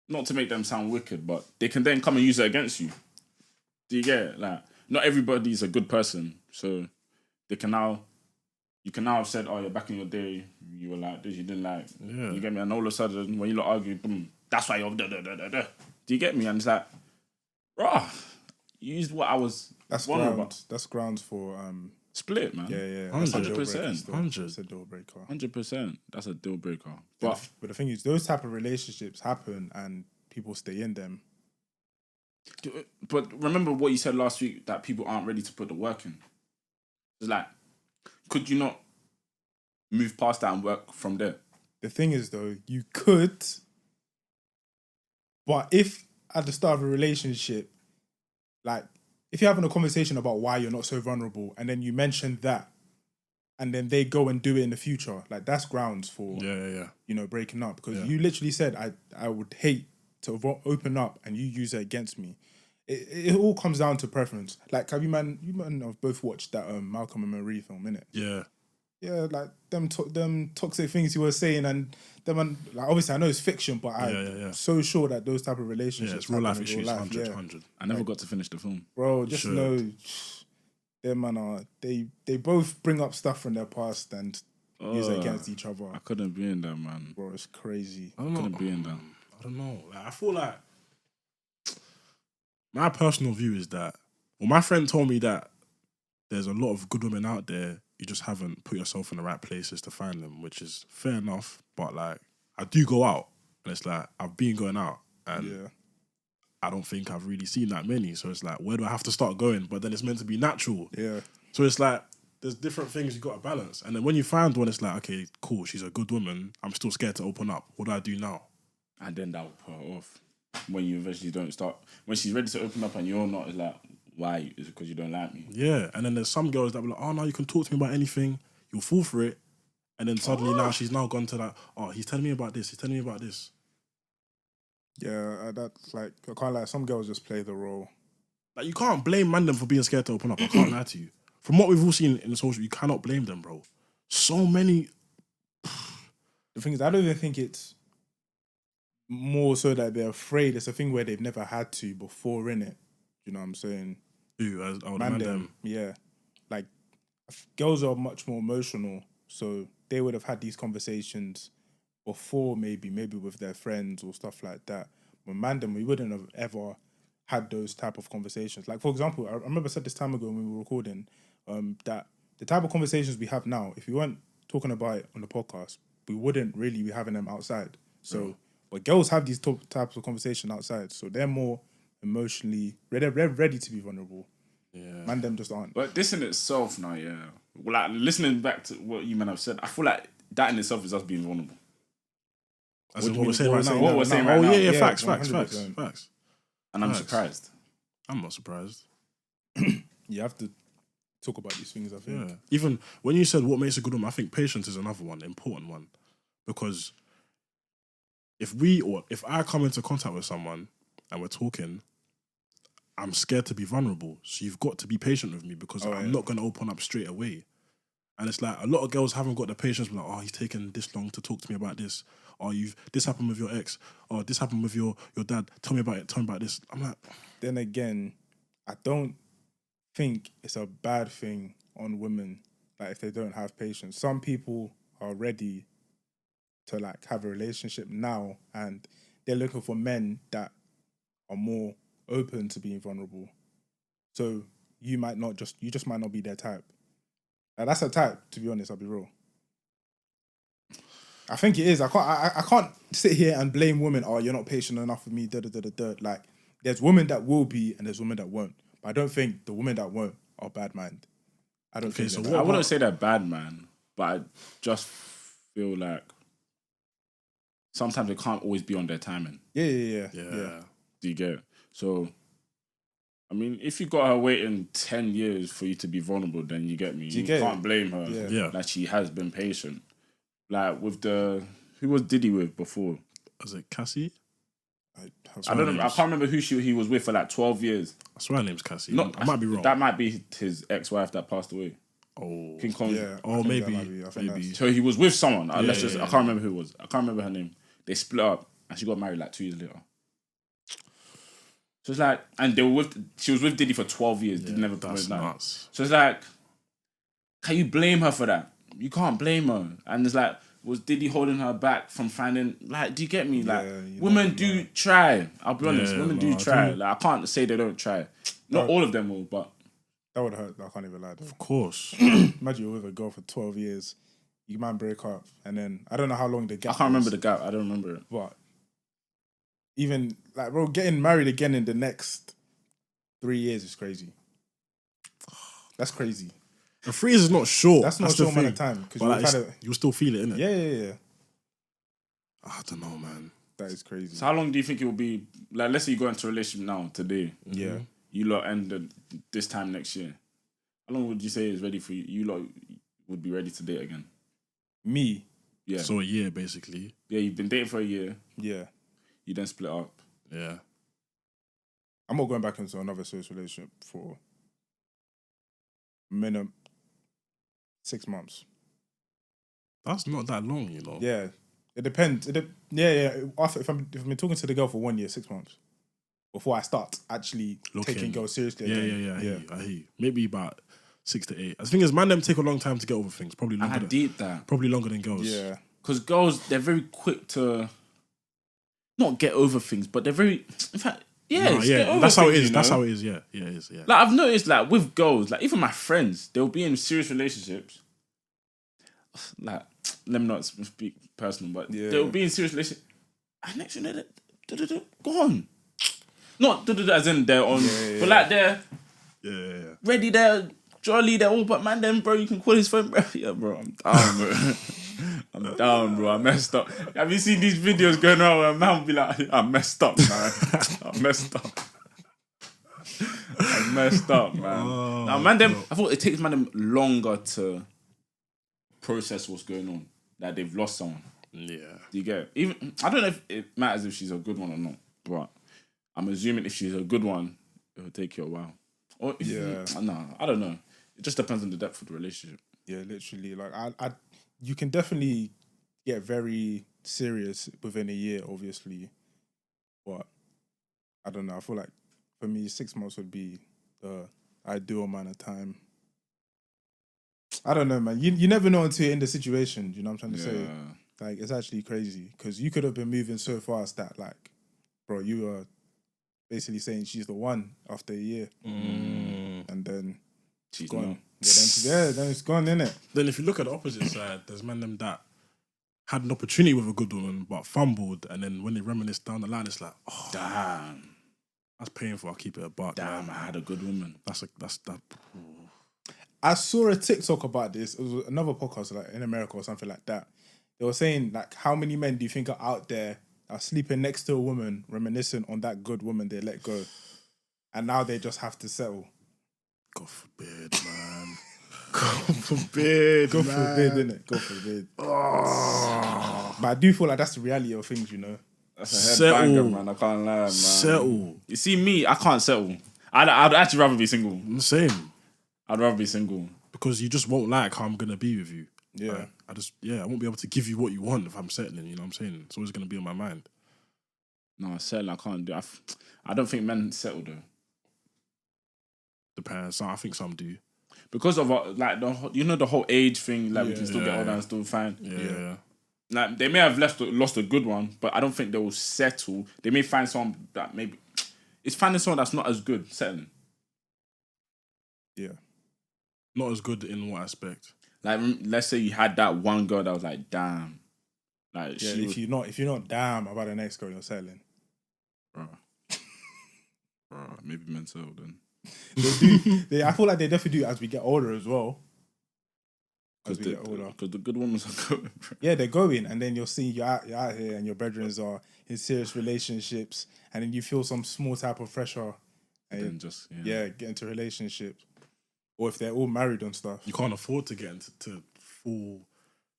not to make them sound wicked, but they can then come and use it against you. Do you get it? Like, not everybody's a good person, so you can now have said, oh, yeah, back in your day, you were like this, you didn't like. Yeah. You get me? And all of a sudden, when you lot argue, boom, that's why you're da. Do you get me? And it's like, rah, you used what I was vulnerable about. That's grounds for split, man. Yeah. 100%. 100%. That's a deal breaker. 100%. That's a deal breaker. But the thing is, those type of relationships happen and people stay in them. But remember what you said last week, that people aren't ready to put the work in. It's like, could you not move past that and work from there? The thing is, though, you could, but if at the start of a relationship, like, if you're having a conversation about why you're not so vulnerable, and then you mention that, and then they go and do it in the future, like, that's grounds for, breaking up. Because you literally said, I would hate to open up and you use it against me. It all comes down to preference. Like, you man have both watched that Malcolm and Marie film, innit? Yeah. Yeah, like them toxic things you were saying, and them, like, obviously I know it's fiction, but I'm so sure that those type of relationships, it's real life issues, 100. I never got to finish the film, bro. Just know, them man are they both bring up stuff from their past and use it against each other. I couldn't be in that, man. Bro, it's crazy. I couldn't be in that. I don't know. Like, I feel like my personal view is that, well, my friend told me that there's a lot of good women out there. You just haven't put yourself in the right places to find them, which is fair enough. But like, I do go out, and it's like I've been going out, and I don't think I've really seen that many. So it's like, where do I have to start going? But then it's meant to be natural. Yeah. So it's like, there's different things you got to balance. And then when you find one, it's like, okay, cool, she's a good woman. I'm still scared to open up. What do I do now? And then that will put her off. When you eventually don't start, when she's ready to open up and you're not, it's like, why? Is it because you don't like me? Yeah. And then there's some girls that be like, oh no, you can talk to me about anything. You'll fall for it. And then suddenly now she's now gone to like, oh, he's telling me about this. He's telling me about this. Yeah, that's like, I can't lie. Some girls just play the role. Like, you can't blame man them for being scared to open up. I can't lie to you. From what we've all seen in the social, you cannot blame them, bro. So many. The thing is, I don't even think it's more so that they're afraid. It's a thing where they've never had to before, innit? You know what I'm saying? Who? Man them. Yeah. Like, girls are much more emotional, so they would have had these conversations before, maybe with their friends or stuff like that. But man them, we wouldn't have ever had those type of conversations. Like, for example, I remember I said this time ago when we were recording that the type of conversations we have now, if we weren't talking about it on the podcast, we wouldn't really be having them outside. So, but girls have these types of conversation outside, so they're more emotionally they're ready to be vulnerable. Yeah, man, them just aren't. But this in itself now, well, like, listening back to what you men have said, I feel like that in itself is us being vulnerable. That's what we're saying right now. What we're saying right now. Yeah, facts. And I'm surprised. I'm not surprised. You have to talk about these things, I think. Yeah. Even when you said what makes a good woman, I think patience is another one, important one. Because if I come into contact with someone and we're talking, I'm scared to be vulnerable. So you've got to be patient with me because I'm not going to open up straight away. And it's like a lot of girls haven't got the patience. Like, oh, he's taken this long to talk to me about this. Or this happened with your ex. Or this happened with your dad. Tell me about it. Tell me about this. I'm like, then again, I don't think it's a bad thing on women, like if they don't have patience. Some people are ready to like have a relationship now, and they're looking for men that are more open to being vulnerable. So you just might not be their type. Like, that's a type, to be honest. I'll be real. I think it is. I can't sit here and blame women. Oh, you're not patient enough for me. Like, there's women that will be, and there's women that won't. But I don't think the women that won't are bad mind. I don't think. So I wouldn't say they're bad, man. But I just feel like sometimes they can't always be on their timing. Yeah. Do you get it? So, I mean, if you got her waiting 10 years for you to be vulnerable, then you get me. You can't blame her. Yeah. Like, she has been patient. Like, with who was Diddy with before? Was it Cassie? I don't know. I can't remember who he was with for like 12 years. I swear her name's Cassie. No, I might be wrong. That might be his ex-wife that passed away. Oh. King Kong. Yeah. Oh, maybe. Maybe. So he was with someone. I can't remember who it was. I can't remember her name. They split up and she got married like 2 years later. So it's like, and she was with Diddy for 12 years. Did never that's nuts. So it's like, can you blame her for that? You can't blame her. And it's like, was Diddy holding her back from finding, like, do you get me? Like, women do try. I'll be honest, women do try. Like, I can't say they don't try. Not all of them will, but. That would hurt. I can't even lie. Of course. Imagine you're with a girl for 12 years. You might break up. And then, I don't know how long the gap I can't remember the gap. I don't remember it. But even, like, bro, getting married again in the next 3 years is crazy. That's crazy. The 3 years is not short. That's not a short amount of time. Because you'll still feel it, innit? Yeah. I don't know, man. That is crazy. So how long do you think it will be? Like, let's say you go into a relationship now, today. Yeah. You lot end this time next year. How long would you say is ready for you? You lot would be ready to date again? Me? Yeah. So a year, basically. Yeah, you've been dating for a year. Yeah. You then split up. Yeah. I'm not going back into another serious relationship for minimum 6 months. That's not that long, you know. Yeah. It depends. If I'm talking to the girl for 1 year, 6 months, before I start actually taking girls seriously. Yeah. I hear you. Maybe about 6 to 8. The thing is, man, them take a long time to get over things. Probably longer. Probably longer than girls. Yeah. Because girls, they're very quick to not get over things, but they're very. In fact, that's how it is. That's how it is. Yeah, it is. Yeah. Like, I've noticed, like, with girls, like, even my friends, they'll be in serious relationships. Like, let me not speak personal, but they'll be in serious relationships. And next thing they're gone. Not as in they're on, but like they're ready, they're jolly, they're all, but man, then, bro, you can call his phone, bro. Yeah, bro, I'm down, bro. I'm down, bro. I messed up. Have you seen these videos going around where a man will be like, I messed up, man. I messed up, man. Now, man, them, I thought it takes man them longer to process what's going on. That they've lost someone. Yeah. Do you get it? Even, I don't know if it matters if she's a good one or not, but I'm assuming if she's a good one, it'll take you a while. Or if I don't know. It just depends on the depth of the relationship. Yeah, literally. Like, you can definitely get very serious within a year, obviously. But I don't know. I feel like for me, 6 months would be the ideal amount of time. I don't know, man. You never know until you're in the situation. You know what I'm trying to say? Like, it's actually crazy because you could have been moving so fast that, like, bro, you were basically saying she's the one after a year, and then she's gone. Then it's gone, innit? Then if you look at the opposite side, there's men them that had an opportunity with a good woman but fumbled, and then when they reminisce down the line, it's like, oh, damn, that's painful. I'll keep it a buck. Damn, man. I had a good woman. That's that. I saw a TikTok about this. It was another podcast, like in America or something like that. They were saying, like, how many men do you think are out there are sleeping next to a woman, reminiscing on that good woman they let go, and now they just have to settle? God forbid, man. God forbid. God man. forbid, innit? God forbid. Oh. But I do feel like that's the reality of things, you know. That's a headbanger, man. I can't lie, man. Settle. You see, me, I can't settle. I'd actually rather be single. Same. I'd rather be single. because you just won't like how I'm gonna be with you. Yeah. I won't be able to give you what you want if I'm settling. You know what I'm saying? It's always gonna be on my mind. No, settling, I can't do. I don't think men settle though. Depends. I think some do. Because of like the whole age thing, like we can still get older and still fine. Yeah. Like they may have lost a good one, but I don't think they will settle. They may find someone that maybe it's finding someone that's not as good settling. Yeah. Not as good in what aspect? Like let's say you had that one girl that was like, damn. Like Yeah, if you're not damn about the next girl, you're settling. Bro, maybe men settle then. They do. I feel like they definitely do as we get older as well. As we get older, because the good ones are going. Bro. Yeah, they're going, and then you're seeing you're out here, and your brethren are in serious relationships, and then you feel some small type of pressure, and then just get into relationships, or if they're all married and stuff. You can't afford to get into to fall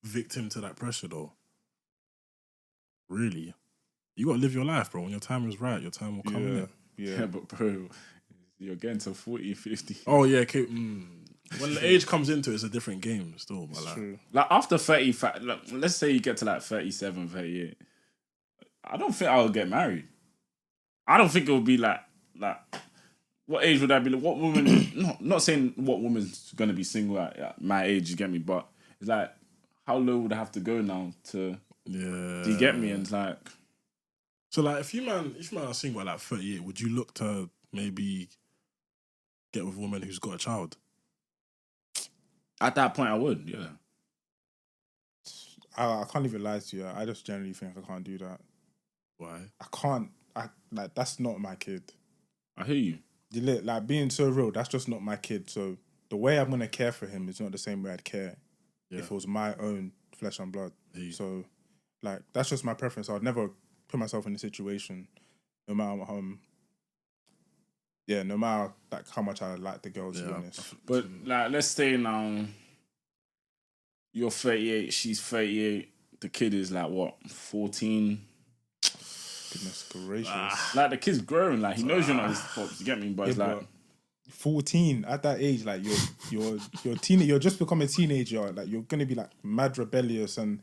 victim to that pressure though. Really, you gotta live your life, bro. When your time is right, your time will come. In. Yeah, but bro, you're getting to 40, 50. Oh yeah, okay. When the age comes into it, it's a different game still. But It's true. Like after 35, like, let's say you get to like 37, 38. I don't think I would get married. I don't think it would be like what age would I be? Like, what woman? not saying what woman's gonna be single at my age. You get me? But it's like how low would I have to go now to? Yeah. Do you get me? And it's like, so like if you man are single at like 38, would you look to maybe get with a woman who's got a child? at that point, I would. Yeah. I can't even lie to you. I just generally think I can't do that. Why? I can't. Like that's not my kid. I hear you. Like being so real, that's just not my kid. So the way I'm gonna care for him is not the same way I'd care if it was my own flesh and blood. So, like that's just my preference. I'd never put myself in a situation, no matter no matter like how much I like the girl. To be honest, but like let's say now you're 38, she's 38. The kid is like what 14. Goodness gracious! Like the kid's growing. Like he knows you're not his pops. You get me? But it's like 14 at that age. Like you're you're just become a teenager. Like you're gonna be like mad rebellious and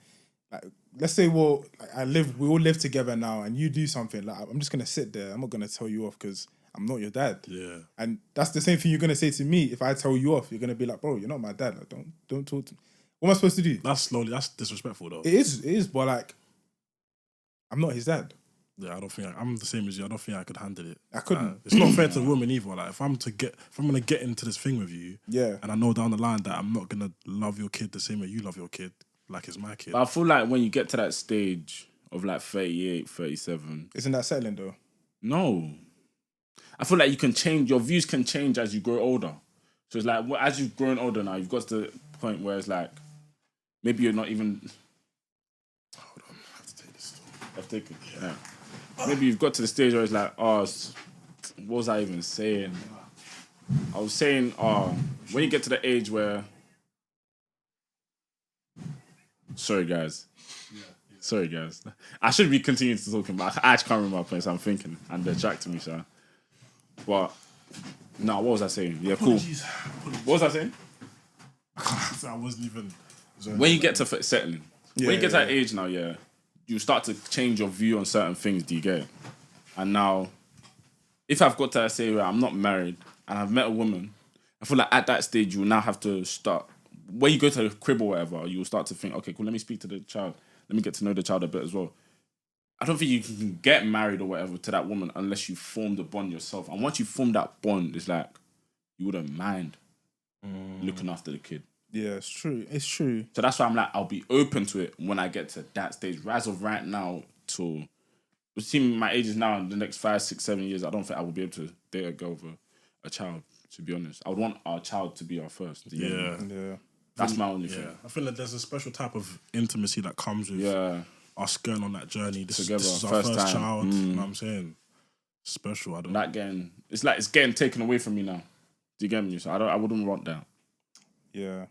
like let's say we all live together now, and you do something. Like I'm just gonna sit there. I'm not gonna tell you off because I'm not your dad. Yeah. And that's the same thing you're gonna say to me if I tell you off. You're gonna be like, bro, you're not my dad. Like, don't talk to me. What am I supposed to do? That's disrespectful though. It is, but like I'm not his dad. Yeah, I don't think I'm the same as you. I don't think I could handle it. I couldn't. It's not fair to the woman either. Like if I'm gonna get into this thing with you, and I know down the line that I'm not gonna love your kid the same way you love your kid, like it's my kid. But I feel like when you get to that stage of like 38, 37, isn't that settling though? No, I feel like you can change. Your views can change as you grow older. So it's like as you've grown older now, you've got to the point where it's like maybe you're not even. Hold on, I have to take this. I've taken. Yeah. Maybe you've got to the stage where it's like, what was I even saying? I was saying, when you get to the age where... Sorry, guys. I should be continuing to talking, but I actually can't remember my points. I'm thinking, and they're distracting me, so... But, no, what was I saying? Yeah, cool. What was I saying? I wasn't even... When you get to settling, when you get to that age now, you start to change your view on certain things, do you get it? And now, if I've got to that stage where I'm not married and I've met a woman, I feel like at that stage you will now have to start, when you go to the crib or whatever, you will start to think, okay, cool, let me speak to the child. Let me get to know the child a bit as well. I don't think you can get married or whatever to that woman unless you form the bond yourself. And once you form that bond, it's like, you wouldn't mind looking after the kid. Yeah, it's true. It's true. So that's why I'm like, I'll be open to it when I get to that stage. As of right now, seeing my age is now in the next 5, 6, 7 years, I don't think I will be able to date a girl with a child, to be honest. I would want our child to be our first. Yeah. That's my only thing. I feel like there's a special type of intimacy that comes with us going on that journey. This is our first child. You know what I'm saying? Special. It's getting taken away from me now. Do you get me? So I wouldn't want that. Yeah.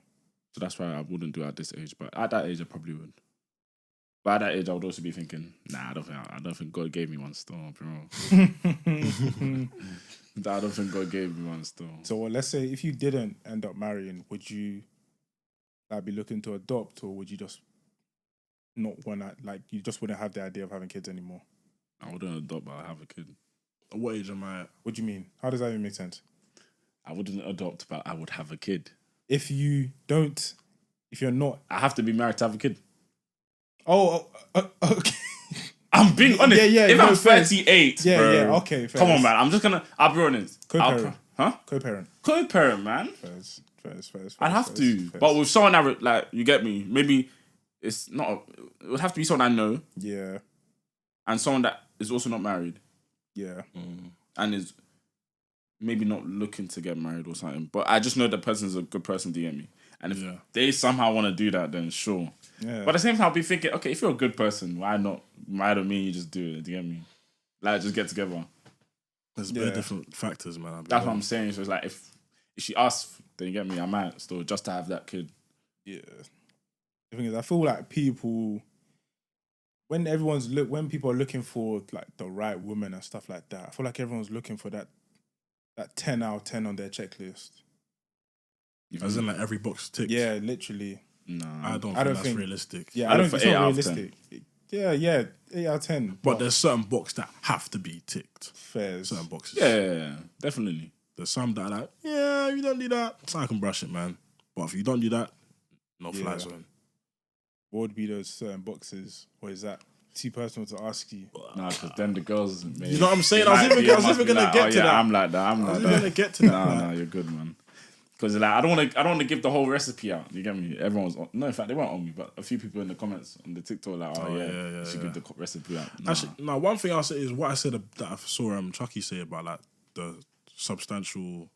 So that's why I wouldn't do it at this age. But at that age, I probably would. But at that age, I would also be thinking, I don't think God gave me one still, bro. I don't think God gave me one still. So let's say if you didn't end up marrying, would you be looking to adopt, or would you just not want to, you just wouldn't have the idea of having kids anymore? I wouldn't adopt, but I'd have a kid. At what age am I at? What do you mean? How does that even make sense? I wouldn't adopt, but I would have a kid. If you're not... I have to be married to have a kid. Okay. I'm being honest. Yeah, if no, I'm fair. 38, bro, okay. come on, man. I'll be honest. Co-parent. Huh? Co-parent. Co-parent, man. Fairs. I'd have to. But with someone that, you get me, maybe it's not, it would have to be someone I know. Yeah. And someone that is also not married. Yeah. And is maybe not looking to get married or something. But I just know the person's a good person, do you get me? And if they somehow want to do that, then sure. Yeah. But at the same time, I'll be thinking, okay, if you're a good person, why not? Why don't you just do it? Do you get me? Just get together. There's very different factors, man. That's what I'm saying. So it's if she asks, then you get me, I might still just to have that kid. Yeah. The thing is, I feel like people, when people are looking for the right woman and stuff like that, I feel like everyone's looking for that 10 out of 10 on their checklist. As in every box ticked. Yeah, literally. No, I don't think that's realistic. Yeah, I don't think it's not realistic. Yeah, 8 out of 10. But there's certain boxes that have to be ticked. Fairs. Certain boxes. Yeah, definitely. There's some that are you don't do that, so I can brush it, man. But if you don't do that, no fly zone. What would be those certain boxes? Or is that too personal to ask you? Nah, because then the girls... You know what I'm saying? I was even going to get to that. I'm like that. I was even going to get to that. Nah, you're good, man. Because I don't want to give the whole recipe out. You get me? Everyone's in fact they weren't on me, but a few people in the comments on the TikTok you should give the recipe out. Nah. Actually, no. One thing I'll say is what I said that I saw Chucky say about the substantial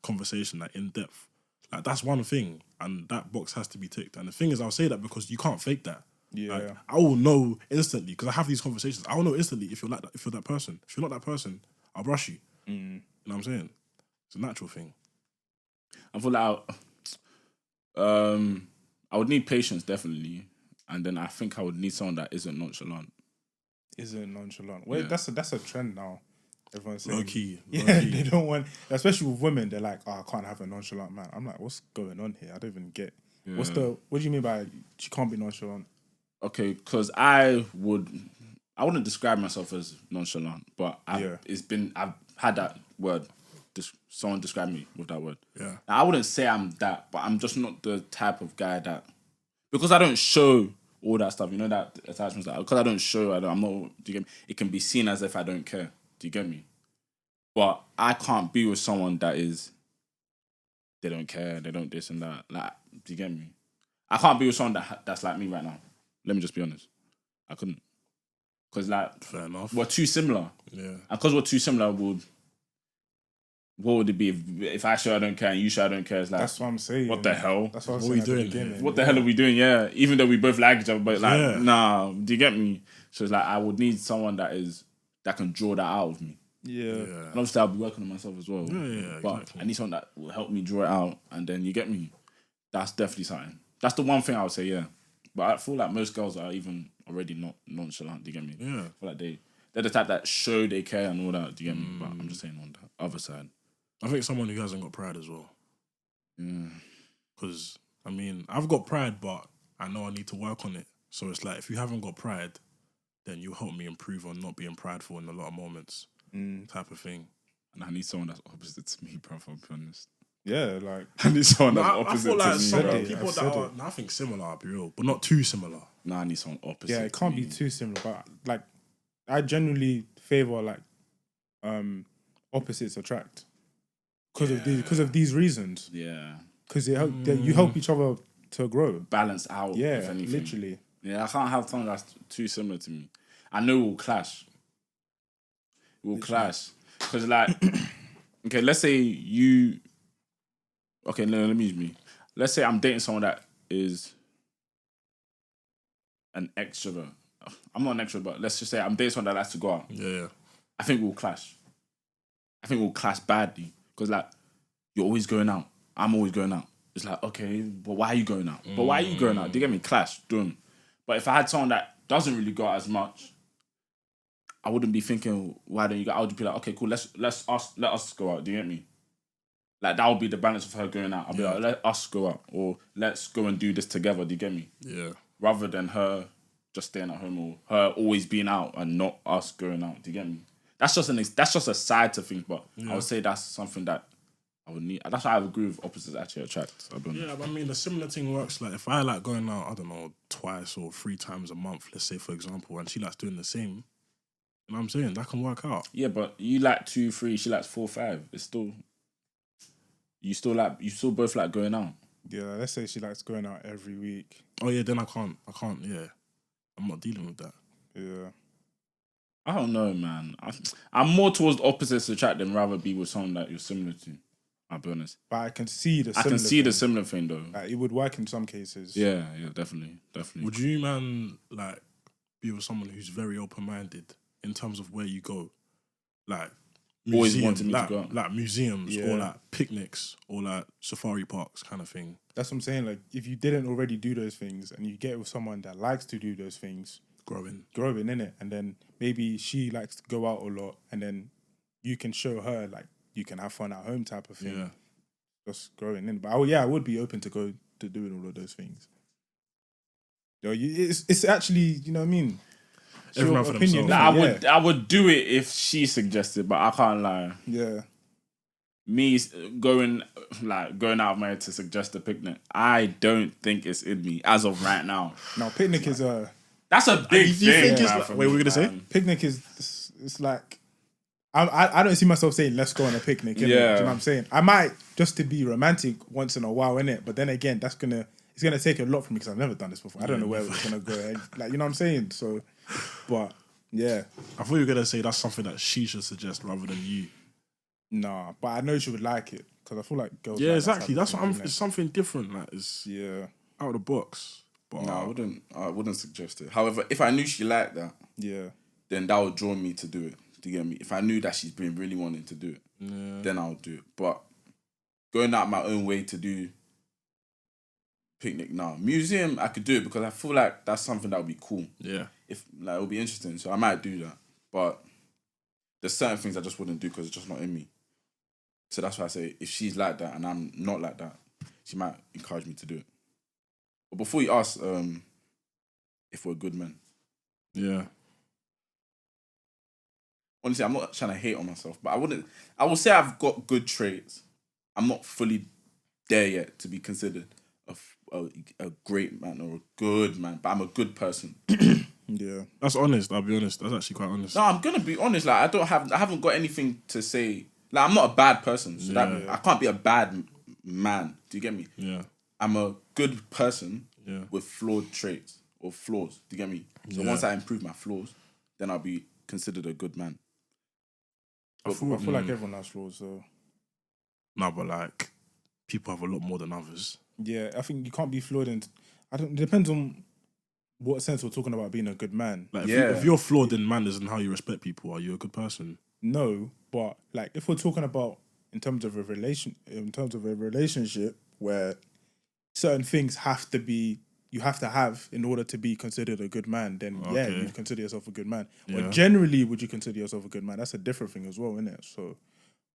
conversation, in depth. That's one thing, and that box has to be ticked. And the thing is, I'll say that because you can't fake that. Yeah, I will know instantly because I have these conversations. I will know instantly if you're like that, if you're that person. If you're not that person, I'll brush you. You know what I'm saying? It's a natural thing. I feel like I would need patience, definitely. And then I think I would need someone that isn't nonchalant. Wait, that's a trend now. Everyone's saying... Low key. They don't want... Especially with women, they're like, I can't have a nonchalant man. I'm like, what's going on here? I don't even get... Yeah. What do you mean by she can't be nonchalant? Okay, because I wouldn't describe myself as nonchalant, but I've had that word. Someone describe me with that word. Yeah. Now, I wouldn't say I'm that, but I'm just not the type of guy that, because I don't show all that stuff, that attachments, because I don't show, I'm not, do you get me? It can be seen as if I don't care. Do you get me? But I can't be with someone that is, they don't care, they don't this and that. Do you get me? I can't be with someone that's like me right now. Let me just be honest. I couldn't. Because fair enough. We're too similar. Yeah. And because we're too similar, what would it be if I show I don't care and you show I don't care? It's that's what I'm saying. What the hell? That's what are we doing? What the hell are we doing? Yeah. Even though we both like each other, but nah, do you get me? So it's I would need someone that can draw that out of me. Yeah. And obviously I'll be working on myself as well. Yeah, but exactly. I need someone that will help me draw it out, and then you get me. That's definitely something. That's the one thing I would say, yeah. But I feel like most girls are even already not nonchalant, do you get me? Yeah. I feel like they're the type that show they care and all that, do you get me? But I'm just saying on the other side. I think someone who hasn't got pride as well. Yeah. Because, I've got pride, but I know I need to work on it. So it's if you haven't got pride, then you help me improve on not being prideful in a lot of moments. Type of thing. And I need someone that's opposite to me, bro, I'll be honest. Yeah, I need someone that's I opposite feel like to some me. people that are, I think similar, I'll be real, but not too similar. I need someone opposite. Yeah, it can't be too similar, but I genuinely favor opposites attract because of these reasons. Yeah, because you help each other to grow, balance out. Yeah, if anything. literally. Yeah, I can't have someone that's too similar to me. I know we'll clash. We'll clash because okay, let's say you. Okay, no, let me use me. Let's say I'm dating someone that is an extrovert. I'm not an extrovert, but let's just say I'm dating someone that likes to go out. Yeah. I think we'll clash. I think we'll clash badly because you're always going out. I'm always going out. It's okay, but why are you going out? But why are you going out? Do you get me? Clash, done. But if I had someone that doesn't really go out as much, I wouldn't be thinking, why don't you go? I would be like, okay, cool, let us go out. Do you get me? Like, that would be the balance of her going out. I'll be like, let us go out, or let's go and do this together. Do you get me? Yeah. Rather than her just staying at home, or her always being out and not us going out. Do you get me? That's just a side to think, but I would say that's something that I would need. That's why I agree with opposites actually attract. Yeah, but I mean, the similar thing works. Like, if I like going out, I don't know, 2 or 3 times a month, let's say, for example, and she likes doing the same, you know what I'm saying? That can work out. Yeah, but you like 2, 3, she likes 4, 5. It's still... You still both like going out. Yeah, let's say she likes going out every week. Oh yeah, then I can't. Yeah, I'm not dealing with that. Yeah, I don't know, man. I'm more towards the opposites attract than rather be with someone that you're similar to. I'll be honest. but I can see the. The similar thing though. Like, it would work in some cases. Yeah, definitely. Would you, man, like, be with someone who's very open-minded in terms of where you go, like? Always wanting me to go out. Like museums or like picnics or like safari parks kind of thing. That's what I'm saying. Like, if you didn't already do those things and you get with someone that likes to do those things, growing in it, and then maybe she likes to go out a lot, and then you can show her like you can have fun at home type of thing. Yeah, just growing in. But I would be open to go to doing all of those things. It's actually, you know what I mean. Everyone for opinion. themselves. I would do it if she suggested, but I can't lie. Yeah. Me going out of my head to suggest a picnic, I don't think it's in me as of right now. No, picnic is that's a big thing. Wait, we're gonna say picnic is it's like I don't see myself saying let's go on a picnic. Yeah, do you know what I'm saying? I might just to be romantic once in a while, innit? But then again, it's gonna take a lot from me because I've never done this before. I don't know where it's gonna go. Like, you know what I'm saying? So. But yeah, I thought you were gonna say that's something that she should suggest rather than you. Nah, but I know she would like it because I feel like girls. Yeah, like exactly. That's what thing, it's something different. Like, it's out of the box. But no, I wouldn't suggest it. However, if I knew she liked that, then that would draw me to do it. Do you get me? If I knew that she's been really wanting to do it, then I would do it. But going out my own way to do picnic now, museum I could do it because I feel like that's something that would be cool. Yeah. If like it would be interesting, so I might do that. But there's certain things I just wouldn't do because it's just not in me. So that's why I say if she's like that and I'm not like that, she might encourage me to do it. But before you ask, if we're good men, honestly, I'm not trying to hate on myself, but I would say I've got good traits. I'm not fully there yet to be considered a great man or a good man, but I'm a good person. Yeah, that's honest. I'll be honest. That's actually quite honest. No, I'm gonna be honest. Like I haven't got anything to say. Like I'm not a bad person, so that I can't be a bad man. Do you get me? Yeah, I'm a good person with flawed traits or flaws. Do you get me? So once I improve my flaws, then I'll be considered a good man. I feel like everyone has flaws, so. No, but like people have a lot more than others. Yeah, I think you can't be flawed, and it depends on what sense we're talking about being a good man. Like, if you're flawed in manners and how you respect people, are you a good person? No, but like if we're talking about in terms of a relationship where certain things you have to have in order to be considered a good man, then you'd consider yourself a good man. Yeah. But generally, would you consider yourself a good man? That's a different thing as well, isn't it? So,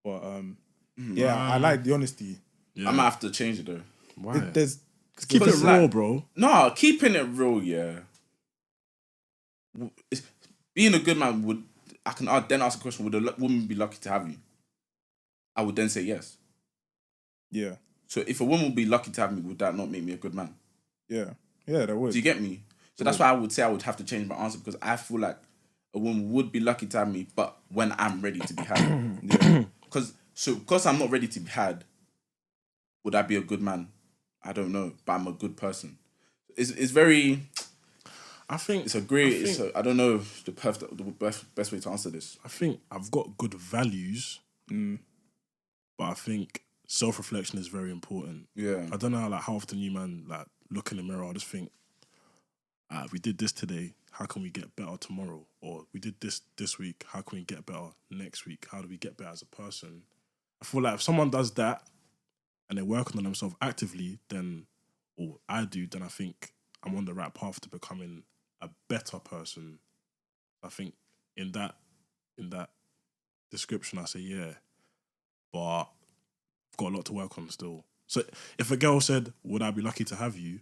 but I like the honesty. Yeah. I might have to change it though. Why? Keep it real, bro. No, keeping it real, yeah. Being a good man I'd then ask a question, would a woman be lucky to have you? I would then say yes. Yeah. So if a woman would be lucky to have me, would that not make me a good man? Yeah. Yeah, that would. Do you get me? So that's why I would say I would have to change my answer because I feel like a woman would be lucky to have me, but when I'm ready to be had. Yeah. Because I'm not ready to be had, would I be a good man? I don't know, but I'm a good person. It's very... I think it's a great. I don't know the best way to answer this. I think I've got good values, but I think self-reflection is very important. Yeah, I don't know how often you look in the mirror. I just think, we did this today. How can we get better tomorrow? Or we did this week. How can we get better next week? How do we get better as a person? I feel like if someone does that and they're working on themselves actively, then I think I'm on the right path to becoming a better person. I think in that description, I say yeah, but I've got a lot to work on still. So if a girl said, "Would I be lucky to have you?"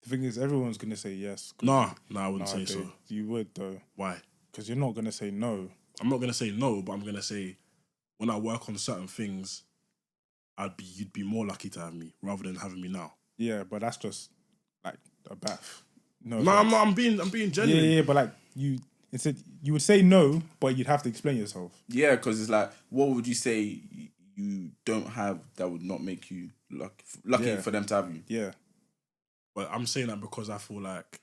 The thing is, everyone's gonna say yes. Nah, I wouldn't say so. You would though. Why? Because you're not gonna say no. I'm not gonna say no, but I'm gonna say when I work on certain things, you'd be more lucky to have me rather than having me now. Yeah, but that's just like a bath. No, I'm not. I'm being genuine. Yeah, but like you would say no, but you'd have to explain yourself. Yeah, because it's like, what would you say you don't have that would not make you lucky for them to have you? Yeah. But I'm saying that because I feel like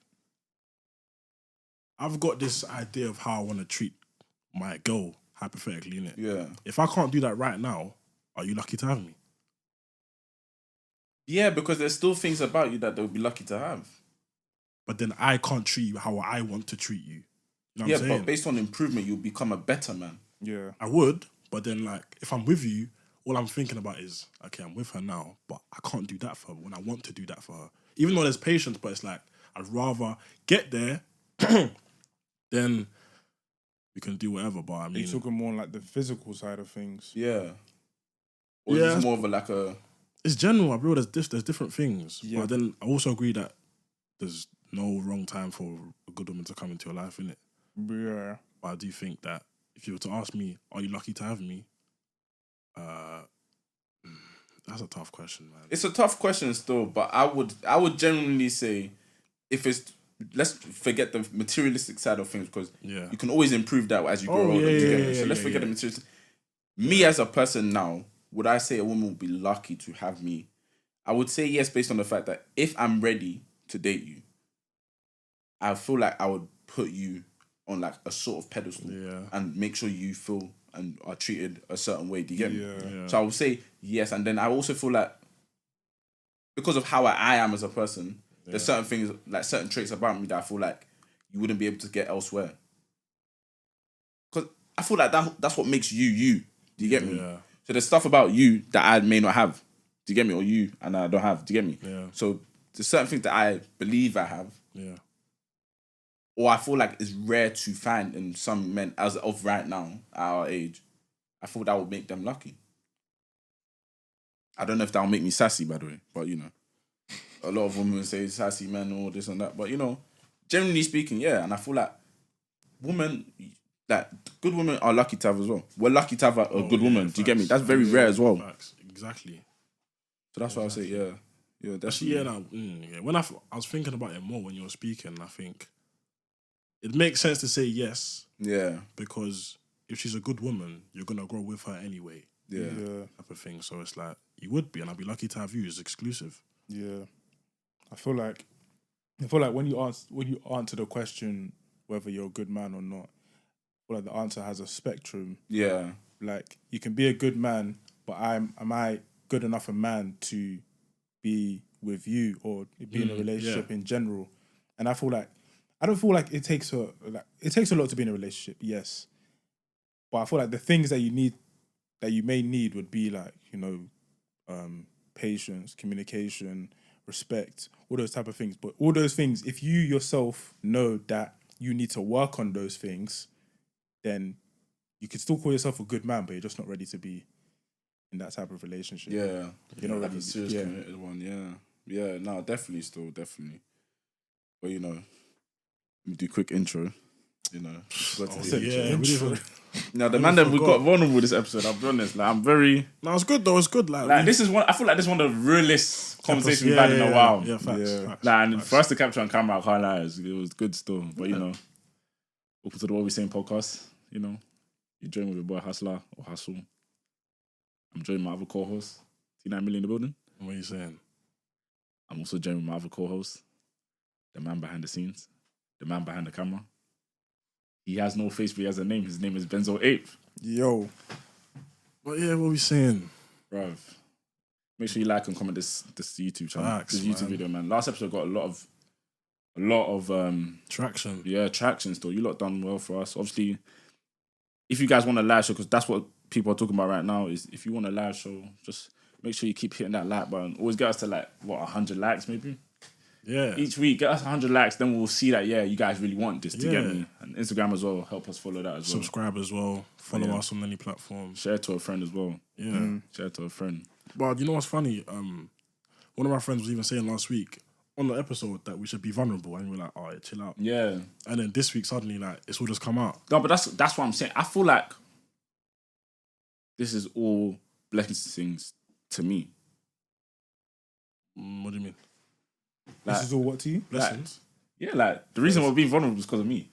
I've got this idea of how I want to treat my girl, hypothetically, innit? Yeah. If I can't do that right now, are you lucky to have me? Yeah, because there's still things about you that they'll be lucky to have. But then I can't treat you how I want to treat you. You know what I'm saying? But based on improvement, you'll become a better man. Yeah. I would, but then like if I'm with you, all I'm thinking about is, okay, I'm with her now, but I can't do that for her when I want to do that for her. Even though there's patience, but it's like I'd rather get there then we can do whatever. But I mean, you're talking more on like the physical side of things. Yeah. Or is it more of a it's general, bro. There's different things. Yeah. But then I also agree that there's no wrong time for a good woman to come into your life, innit? Yeah. But I do think that if you were to ask me, are you lucky to have me? That's a tough question, man. It's a tough question still, but I would genuinely say, if it's, let's forget the materialistic side of things, because you can always improve that as you grow older. So let's forget the materialistic. Me as a person now, would I say a woman would be lucky to have me? I would say yes, based on the fact that if I'm ready to date you, I feel like I would put you on like a sort of pedestal and make sure you feel and are treated a certain way. Do you get me? Yeah. So I would say yes, and then I also feel like because of how I am as a person, there's certain things, like certain traits about me that I feel like you wouldn't be able to get elsewhere. Because I feel like that's what makes you. Do you get me? Yeah. So there's stuff about you that I may not have. Do you get me? Or you and I don't have. Do you get me? Yeah. So there's certain things that I believe I have. Yeah. Or I feel like it's rare to find in some men as of right now, at our age. I feel that would make them lucky. I don't know if that will make me sassy, by the way, but you know, a lot of women say sassy men, all this and that, but you know, generally speaking, yeah, and I feel like good women are lucky to have as well. We're lucky to have a good woman. Facts. Do you get me? That's very rare as well. Facts. Exactly. So that's why I say, yeah, definitely. Actually, when I was thinking about it more when you were speaking, I think it makes sense to say yes. Yeah. Because if she's a good woman, you're gonna grow with her anyway. Yeah. Type of thing. So it's like you would be, and I'd be lucky to have you. It's exclusive. Yeah. I feel like when you answer the question whether you're a good man or not, I feel like the answer has a spectrum. Yeah. Like you can be a good man, but am I good enough a man to be with you or be in a relationship in general? And I don't feel like it takes a lot to be in a relationship, yes. But I feel like the things that you may need would be like, you know, patience, communication, respect, all those type of things. But all those things, if you yourself know that you need to work on those things, then you could still call yourself a good man, but you're just not ready to be in that type of relationship. Yeah. You're not like ready. a serious committed one, Yeah, no, definitely. But you know, let me do a quick intro. You know, Now the man that we got vulnerable this episode, I'll be honest, like I'm very. No, it's good though. It's good. Like this is one. I feel like this is one of the realest conversations we've had in a while. Yeah, facts. And for us to capture on camera, I can't lie, it was good still. But you know, welcome to the What We Saying podcast. You know, you're joined with your boy Hustlrr or Hustle. I'm joined with my other co-host, T9 Million in the building. What are you saying? I'm also joined with my other co-host, the man behind the scenes, the man behind the camera. He has no face, but he has a name. His name is Benzo 8th. Yo. But yeah, what are we saying? Bruv. Make sure you like and comment this YouTube channel. This YouTube video, man. Last episode got a lot of traction. Yeah, traction still. You lot done well for us. Obviously, if you guys want a live show, because that's what people are talking about right now, is if you want a live show, just make sure you keep hitting that like button. Always get us to 100 likes maybe. Yeah. Each week, get us 100 likes, then we'll see that, you guys really want this, to get Yeah. me. And Instagram as well, help us follow that as well. Subscribe as well. Follow us on any platform. Share it to a friend as well. Yeah. Share it to a friend. But you know what's funny? One of my friends was even saying last week on the episode that we should be vulnerable, and we're like, all right, chill out. Yeah. And then this week, suddenly, like, it's all just come out. No, but that's what I'm saying. I feel like this is all blessings to me. What do you mean? Like, This is all what to you? Blessings? like the reason we're being vulnerable is because of me.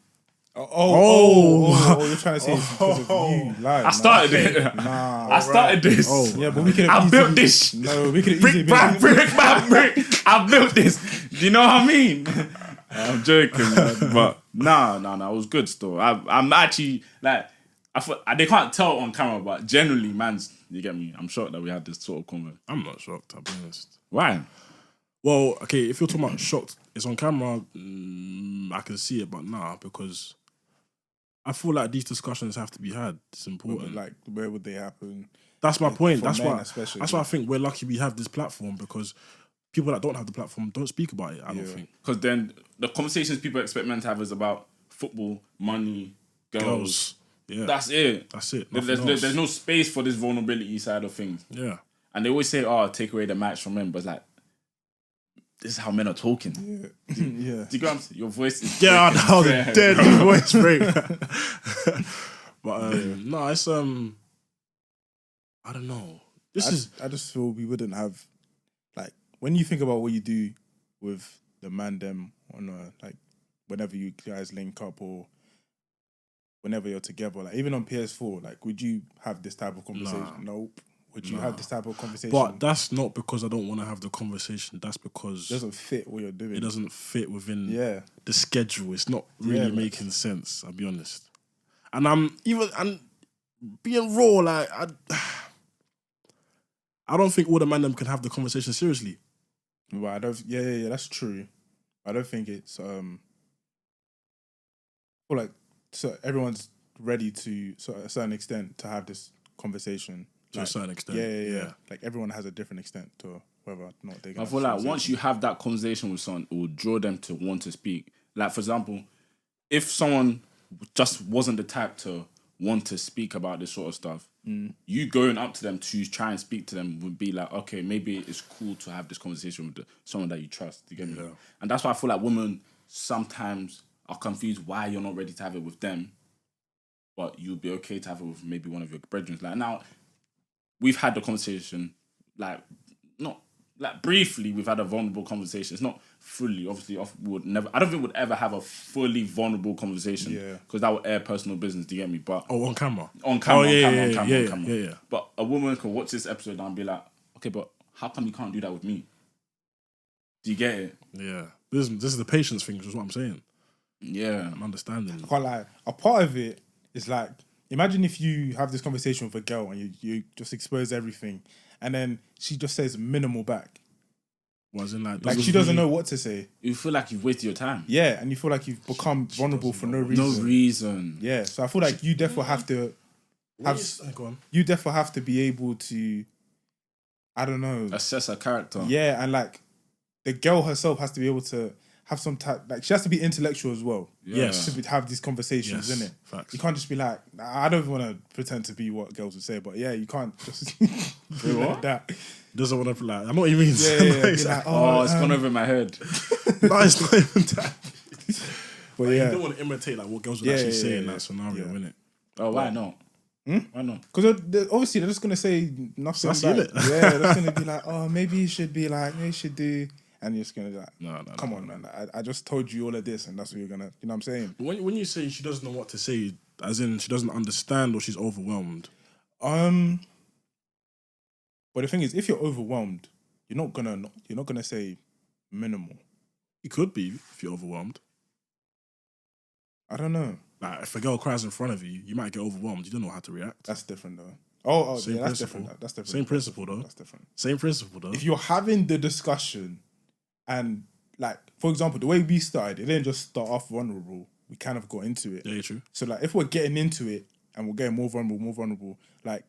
You're trying to say it's because of you. Like, I started it. Nah. I started this. Yeah, but we could I have built this. No, we could have Brick easily by been... brick by brick. I built this. Do you know what I mean? I'm joking, man. But nah, it was good still. I'm actually like, they can't tell on camera, but generally, you get me? I'm shocked that we had this sort of convo. I'm not shocked, I'll be honest. Why? Well, okay, if you're talking about shocked, it's on camera, I can see it, but nah, because I feel like these discussions have to be had. It's important. Like, where would they happen? That's my point. For That's men why. especially. That's why I think we're lucky we have this platform, because people that don't have the platform don't speak about it. I don't think. Because then the conversations people expect men to have is about football, money, girls. Yeah, That's it. that's it. There's no space for this vulnerability side of things. Yeah, And they always say, "Oh, take away the match from men," but it's like, this is how men are talking. Yeah. Do you get what I'm saying? Your voice is yeah, breaking. that was a dead voice break. But no, it's I don't know. I just feel we wouldn't have, like, when you think about what you do with the man them on like whenever you guys link up or whenever you're together, like even on PS4, like would you have this type of conversation? Nah. Nope. Would you have this type of conversation? But that's not because I don't want to have the conversation. That's because it doesn't fit what you're doing. it doesn't fit within Yeah. the schedule. It's not really making sense, I'll be honest. And I'm being raw, like I don't think all the man them can have the conversation seriously. But I don't. Yeah. That's true. I don't think it's. I feel like everyone's ready to a certain extent to have this conversation To a certain extent. Yeah. Like everyone has a different extent to whether or not they. I feel like once you have that conversation with someone, it will draw them to want to speak. Like, for example, if someone just wasn't the type to want to speak about this sort of stuff, you going up to them to try and speak to them would be like, okay, maybe it's cool to have this conversation with someone that you trust. You get me? Yeah. And that's why I feel like women sometimes are confused why you're not ready to have it with them, but you'll be okay to have it with maybe one of your brethren. Like, now, we've had the conversation, like, not like briefly. We've had a vulnerable conversation. It's not fully, obviously. I don't think we'd ever have a fully vulnerable conversation. Yeah. Because that would air personal business. Do you get me? But Oh, on camera. on camera, yeah, on camera. yeah. But a woman can watch this episode and be like, okay, but how come you can't do that with me? Do you get it? Yeah. This is the patience thing, is what I'm saying. Yeah. I'm understanding. I can't lie. A part of it is like, imagine if you have this conversation with a girl and you just expose everything, and then she just says minimal back. Was in like Like she doesn't know what to say. You feel like you've wasted your time. Yeah, and you feel like you've become vulnerable for no No reason. reason. Yeah, so I feel like you therefore have to Go on. you therefore have to be able to, I don't know. Assess her character. Yeah, and like the girl herself has to be able to have some type, like she has to be intellectual as well. Yes. To have these conversations, Yes, innit? facts. You can't just be like, I don't want to pretend to be what girls would say, but yeah, you can't just be like that. Doesn't want to like. I know what you mean. Yeah. Be like, Oh, it's gone over my head. No, it's not even that. But You yeah, don't want to imitate like what girls would actually say in that scenario, innit? Oh, why not? Why not? because obviously they're just gonna say nothing. That's back. it. Yeah, they're just gonna be like, oh, maybe you should be like, maybe you should do, and you're just gonna be like, No. come on, man. I just told you all of this, and that's what you're gonna, you know what I'm saying? But when you say she doesn't know what to say, as in she doesn't understand or she's overwhelmed. But the thing is, if you're overwhelmed, you're not gonna say minimal. It could be if you're overwhelmed. I don't know. Like if a girl cries in front of you, you might get overwhelmed. You don't know how to react. That's different though. Oh, Same yeah, that's principle. different. That's different. Same principle though. That's different. Same principle though. If you're having the discussion, and like for example, the way we started, it didn't just start off vulnerable. We kind of got into it. Yeah, true. So like, if we're getting into it and we're getting more vulnerable, like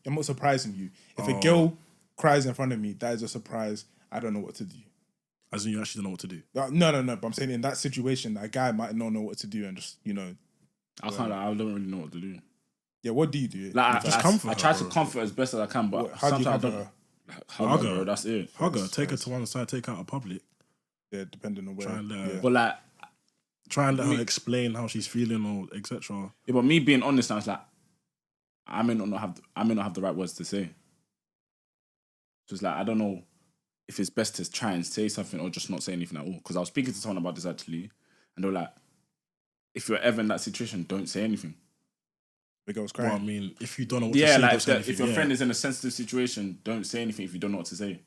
I'm not surprising you. If a girl cries in front of me, that is a surprise. I don't know what to do. As in, you actually don't know what to do. No. But I'm saying in that situation, a guy might not know what to do and just, I can't. I don't really know what to do. Yeah, what do you do? Like Just I comfort her, try bro. to comfort her as best as I can, but How do you sometimes I comfort don't. her? Hug her, bro. That's it. Hug her, take her to one side, take her out of public. Yeah, depending on where. Try and let her, But like, try and let her explain how she's feeling or etc. yeah, but me being honest, I was like, I may not have the right words to say. So it's like I don't know if it's best to try and say something or just not say anything at all. Because I was speaking to someone about this actually, and they were like, if you're ever in that situation, don't say anything. The girl's Well, crying. I mean, if you don't know what to Yeah, say, like don't say anything, if your yeah. friend is in a sensitive situation, don't say anything if you don't know what to say.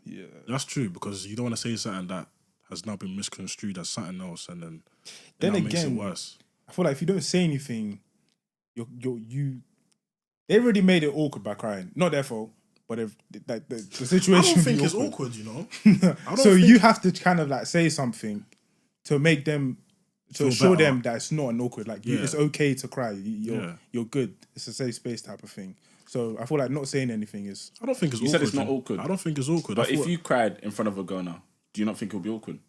Yeah. That's true, because you don't want to say something that has now been misconstrued as something else, and then Then that makes it again, worse. I feel like if you don't say anything, they already made it awkward by crying. Not their fault, but if like the situation. I don't be think it's awkward, you know. So you have to kind of like say something to make them Feel show better. them that it's not an awkward. Like Yeah. it's okay to cry. Yeah. You're good. It's a safe space type of thing. So I feel like not saying anything is. I don't think it's You awkward. said it's not you know. awkward. I don't think it's awkward. But I if thought, you cried in front of a girl now, do you not think it'll be awkward?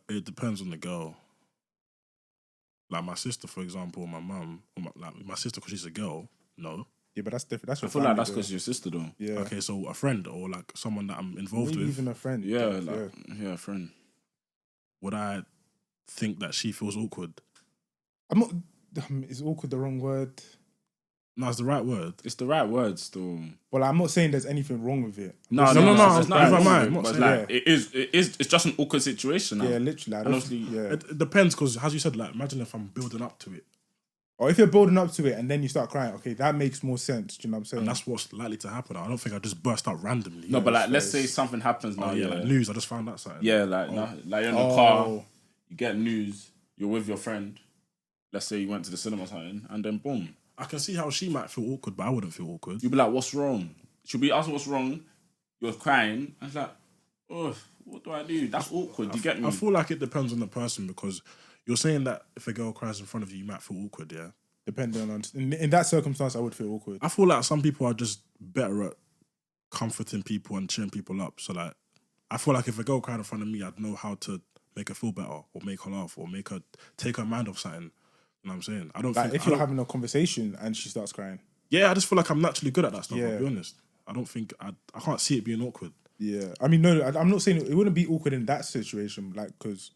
it depends on the girl. Like my sister, for example, or my mum, or my sister, because she's a girl. No. Yeah, but that's different. That's I your feel like family, that's though. because your sister though. Yeah. Okay, so a friend or like someone that I'm involved Maybe with, even a friend. Yeah, but, yeah, friend. would I think that she feels awkward? I'm not. Is awkward the wrong word? No, it's the right word. It's the right words though. Well, I'm not saying there's anything wrong with it. No, there's there's nothing nothing wrong wrong with it, with but it's saying- like it's just an awkward situation now. Yeah, literally. I And don't, obviously- yeah. It depends, because as you said, like imagine if I'm building up to it, Or if you're building up to it and then you start crying, okay, that makes more sense. Do you know what I'm saying? and that's what's likely to happen. I don't think I just burst out randomly. No, but like let's so say something happens now. oh yeah, like news. I just found that something. Yeah, like like you're in the car, you get news, you're with your friend. Let's say you went to the cinema or something, and then boom, I can see how she might feel awkward, but I wouldn't feel awkward. you'll be like, "What's wrong?" She'll be asking, "What's wrong?" You're crying. And it's like, "Oh, what do I do?" That's awkward. Do you get me? I feel like it depends on the person, because you're saying that if a girl cries in front of you, you might feel awkward. Yeah. Depending on in that circumstance, I would feel awkward. I feel like some people are just better at comforting people and cheering people up. So like, I feel like if a girl cried in front of me, I'd know how to make her feel better, or make her laugh, or make her take her mind off something. You know what I'm saying? I don't Like think if you're having a conversation and she starts crying. yeah, I just feel like I'm naturally good at that stuff. Yeah. I'll be honest. I don't think I can't see it being awkward. Yeah, I mean, no, I'm not saying it wouldn't be awkward in that situation, like because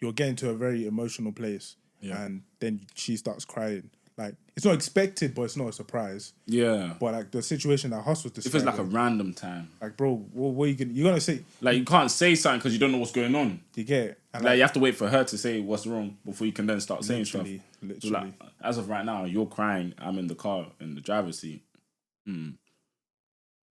you're getting to a very emotional place, and then she starts crying. Like it's not expected, but it's not a surprise. Yeah. But like the situation that Hustlrr was If describing, it's like a random time, like bro, what are you gonna? You're gonna say like you can't say something because you don't know what's going on. you get it, and Like you have to wait for her to say what's wrong before you can then start saying literally, stuff. So literally. like, as of right now, you're crying. I'm in the car in the driver's seat.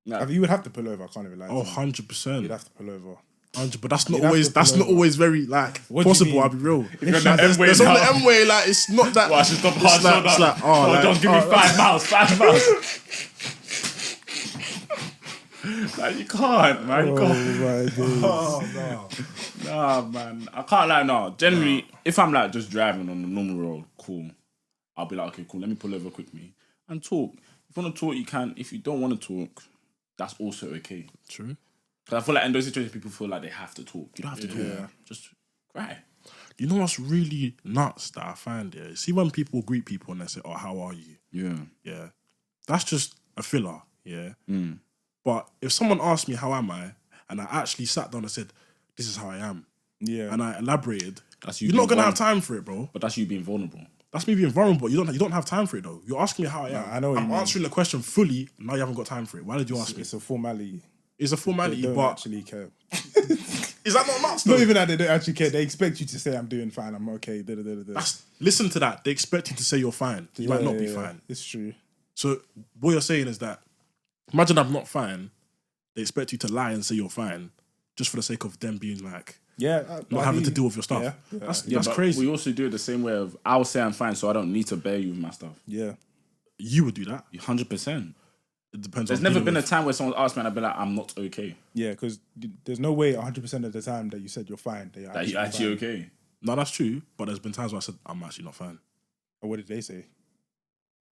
Like, You would have to pull over. I can't even lie. Oh, to you. 100%. You'd have to pull over. 100, but that's not You'd have always to pull over. very like What do you possible. mean? I'll be real. you're on the M-way There's on now. the M way, like it's not that. Well, I should stop it's hard. like, it's like, oh, like, John, give me 5 miles. 5 miles. Like you can't, man. You can't. my days. oh no. Nah, man. I can't like no. Generally, if I'm like just driving on the normal road, cool. I'll be like, okay, cool. Let me pull over quickly and talk. If you want to talk, you can. If you don't want to talk, that's also okay. True. Because I feel like in those situations, people feel like they have to talk. You don't have to talk. Yeah. Just cry. You know what's really nuts that I find here? See when people greet people and they say, "Oh, how are you?" Yeah. Yeah, that's just a filler. Yeah. But if someone asked me how am I, and I actually sat down and said, "This is how I am," Yeah, and I elaborated, That's you you're not being gonna have vulnerable. time for it, bro. But that's you being vulnerable. That's me being vulnerable. You don't have time for it though. You're asking me how I am. I know what I'm you mean. answering the question fully. Now you haven't got time for it. Why did you ask me? it's a formality. It's a They formality, don't but actually care. is that not nuts? Not though? even that they don't actually care. They expect you to say, "I'm doing fine. I'm okay." Da, da, da, da, da. Listen to that. They expect you to say you're fine. You might not be fine. It's true. So what you're saying is that imagine I'm not fine. They expect you to lie and say you're fine, just for the sake of them being like Yeah, not having to deal with your stuff. Yeah, That's But crazy. We also do it the same way of I'll say I'm fine, so I don't need to bear you with my stuff. yeah. You would do that. 100%. It depends. There's on never dealing been a with- time where someone's asked me and I've been like, I'm not okay. Yeah, because there's no way 100% of the time that you said you're fine. That That you're actually fine. okay. No, that's true. But there's been times where I said I'm actually not fine. Or what did they say?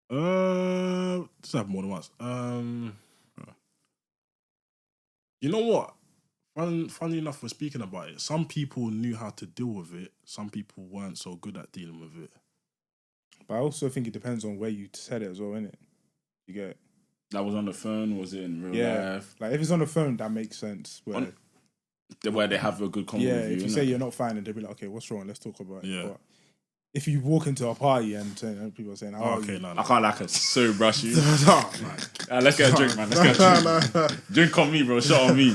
This happened more than once. You know what? Funny enough, we're speaking about it. Some people knew how to deal with it. Some people weren't so good at dealing with it. But I also think it depends on where you said it as well, innit? You get it? That was on the phone. Was it in real life? Like if it's on the phone, that makes sense. Where they have a good convo Yeah, with you. if you say you're not fine, and they'll be like, okay, what's wrong? Let's talk about it. Yeah. But if you walk into a party and people are saying, "How are you?" No. I can't like it. So brush you. Let's get a drink, man. Let's get a drink. Drink on me, bro. Shot on me.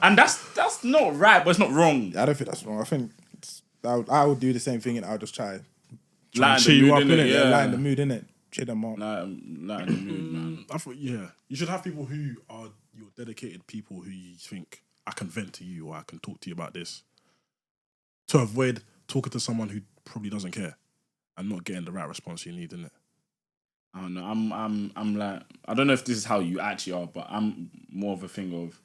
And that's not right, but it's not wrong. I don't think that's wrong. I think I would do the same thing, and I'll just try Lighten cheer the you mood, up, innit? innit? Yeah. lighten the mood, innit? Cheer them up. Lighten the mood, man. I thought, yeah, you should have people who are your dedicated people who you think I can vent to you or I can talk to you about this, to avoid talking to someone who probably doesn't care and not getting the right response you need, innit? I don't know. I'm like, I don't know if this is how you actually are, but I'm more of a thing of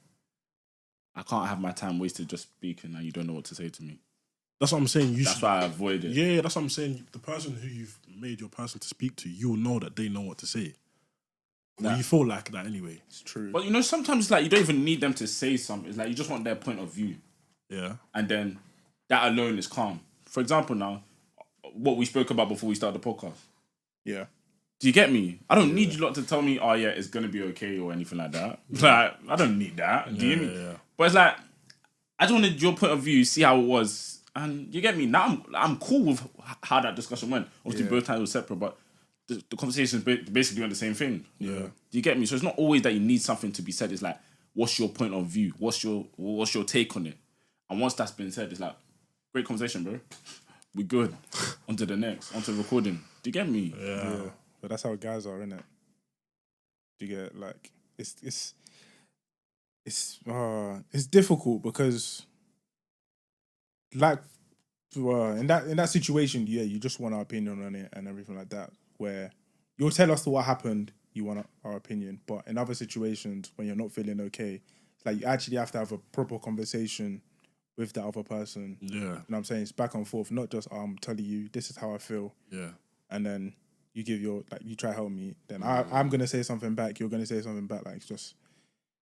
I can't have my time wasted just speaking and you don't know what to say to me. That's what I'm saying. That's why I avoid it. Yeah, that's what I'm saying. The person who you've made your person to speak to, you'll know that they know what to say. Well, you feel like that anyway. It's true. But you know, sometimes it's like you don't even need them to say something. It's like you just want their point of view. Yeah. And then that alone is calm. For example, now, what we spoke about before we started the podcast. Yeah. Do you get me? I don't need you lot to tell me, oh yeah, it's going to be okay or anything like that. Like, I don't need that. Do you get me? Yeah. But it's like, I just wanted your point of view, see how it was. And you get me? Now I'm cool with how that discussion went. Obviously, both times were separate, but the conversations basically doing the same thing. Yeah. Do you get me? So it's not always that you need something to be said. It's like, what's your point of view? What's your take on it? And once that's been said, it's like, great conversation, bro. We good. On to the next. On to recording. Do you get me? Yeah. But that's how guys are, innit? Do you get it? Like it's difficult because like in that situation, yeah, you just want our opinion on it and everything like that. Where you'll tell us what happened, you want our opinion. But in other situations when you're not feeling okay, it's like you actually have to have a proper conversation with that other person. Yeah. You know what I'm saying? It's back and forth, not just I'm telling you this is how I feel. Yeah. And then you give you try to help me. Then I'm gonna say something back. You're gonna say something back. Like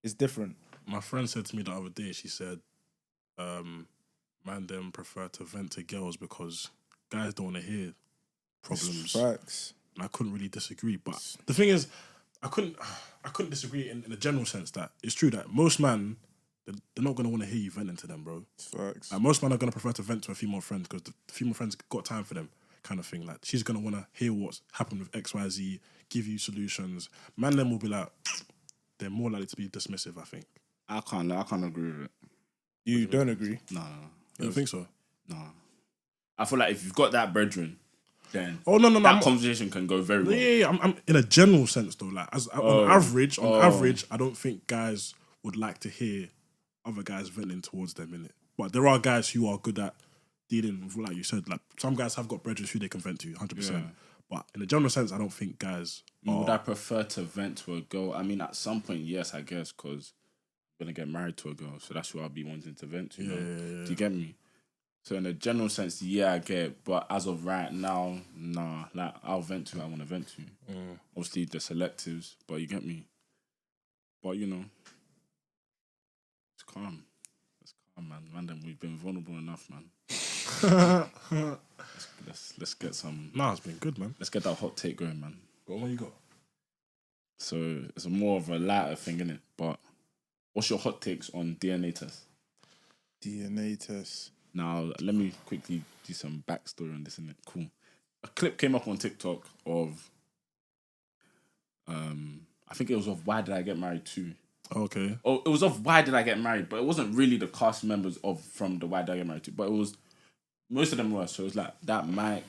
it's different. My friend said to me the other day, she said, man them prefer to vent to girls because guys don't want to hear problems. Facts. And I couldn't really disagree. But the thing is, I couldn't disagree in a general sense that it's true that most men, they're not going to want to hear you venting to them, bro. Facts. Like, most men are going to prefer to vent to a female friend because the female friend's got time for them, kind of thing. Like, she's going to want to hear what's happened with XYZ, give you solutions. Man them will be like, they're more likely to be dismissive, I think. I can't agree with it. You don't agree? No. You don't think so? No. I feel like if you've got that brethren, then no, that conversation can go very well. Yeah, I'm in a general sense though. Like on average, I don't think guys would like to hear other guys venting towards them, innit? But there are guys who are good at dealing with, like you said, like some guys have got brethren who they can vent to, 100%. Yeah. But in a general sense, I don't think guys. Would I prefer to vent to a girl? I mean, at some point, yes, I guess, because I'm gonna get married to a girl, so that's who I'll be wanting to vent to. Yeah. Do you get me? So in a general sense, yeah, I get it. But as of right now, nah. Like, I'll vent to who I want to vent to. Obviously, the selectives, but you get me. But, you know, it's calm. It's calm, man. Man, then we've been vulnerable enough, man. Let's get some... Nah, it's been good, man. Let's get that hot take going, man. What you got? So it's more of a lighter thing, innit? But what's your hot takes on DNA tests? DNA test. Now, let me quickly do some backstory on this, innit? Cool. A clip came up on TikTok of, I think it was of Why Did I Get Married To? Okay. Oh, it was of Why Did I Get Married, but it wasn't really the cast members from the Why Did I Get Married To, but it was, most of them were, so it was like that Mike,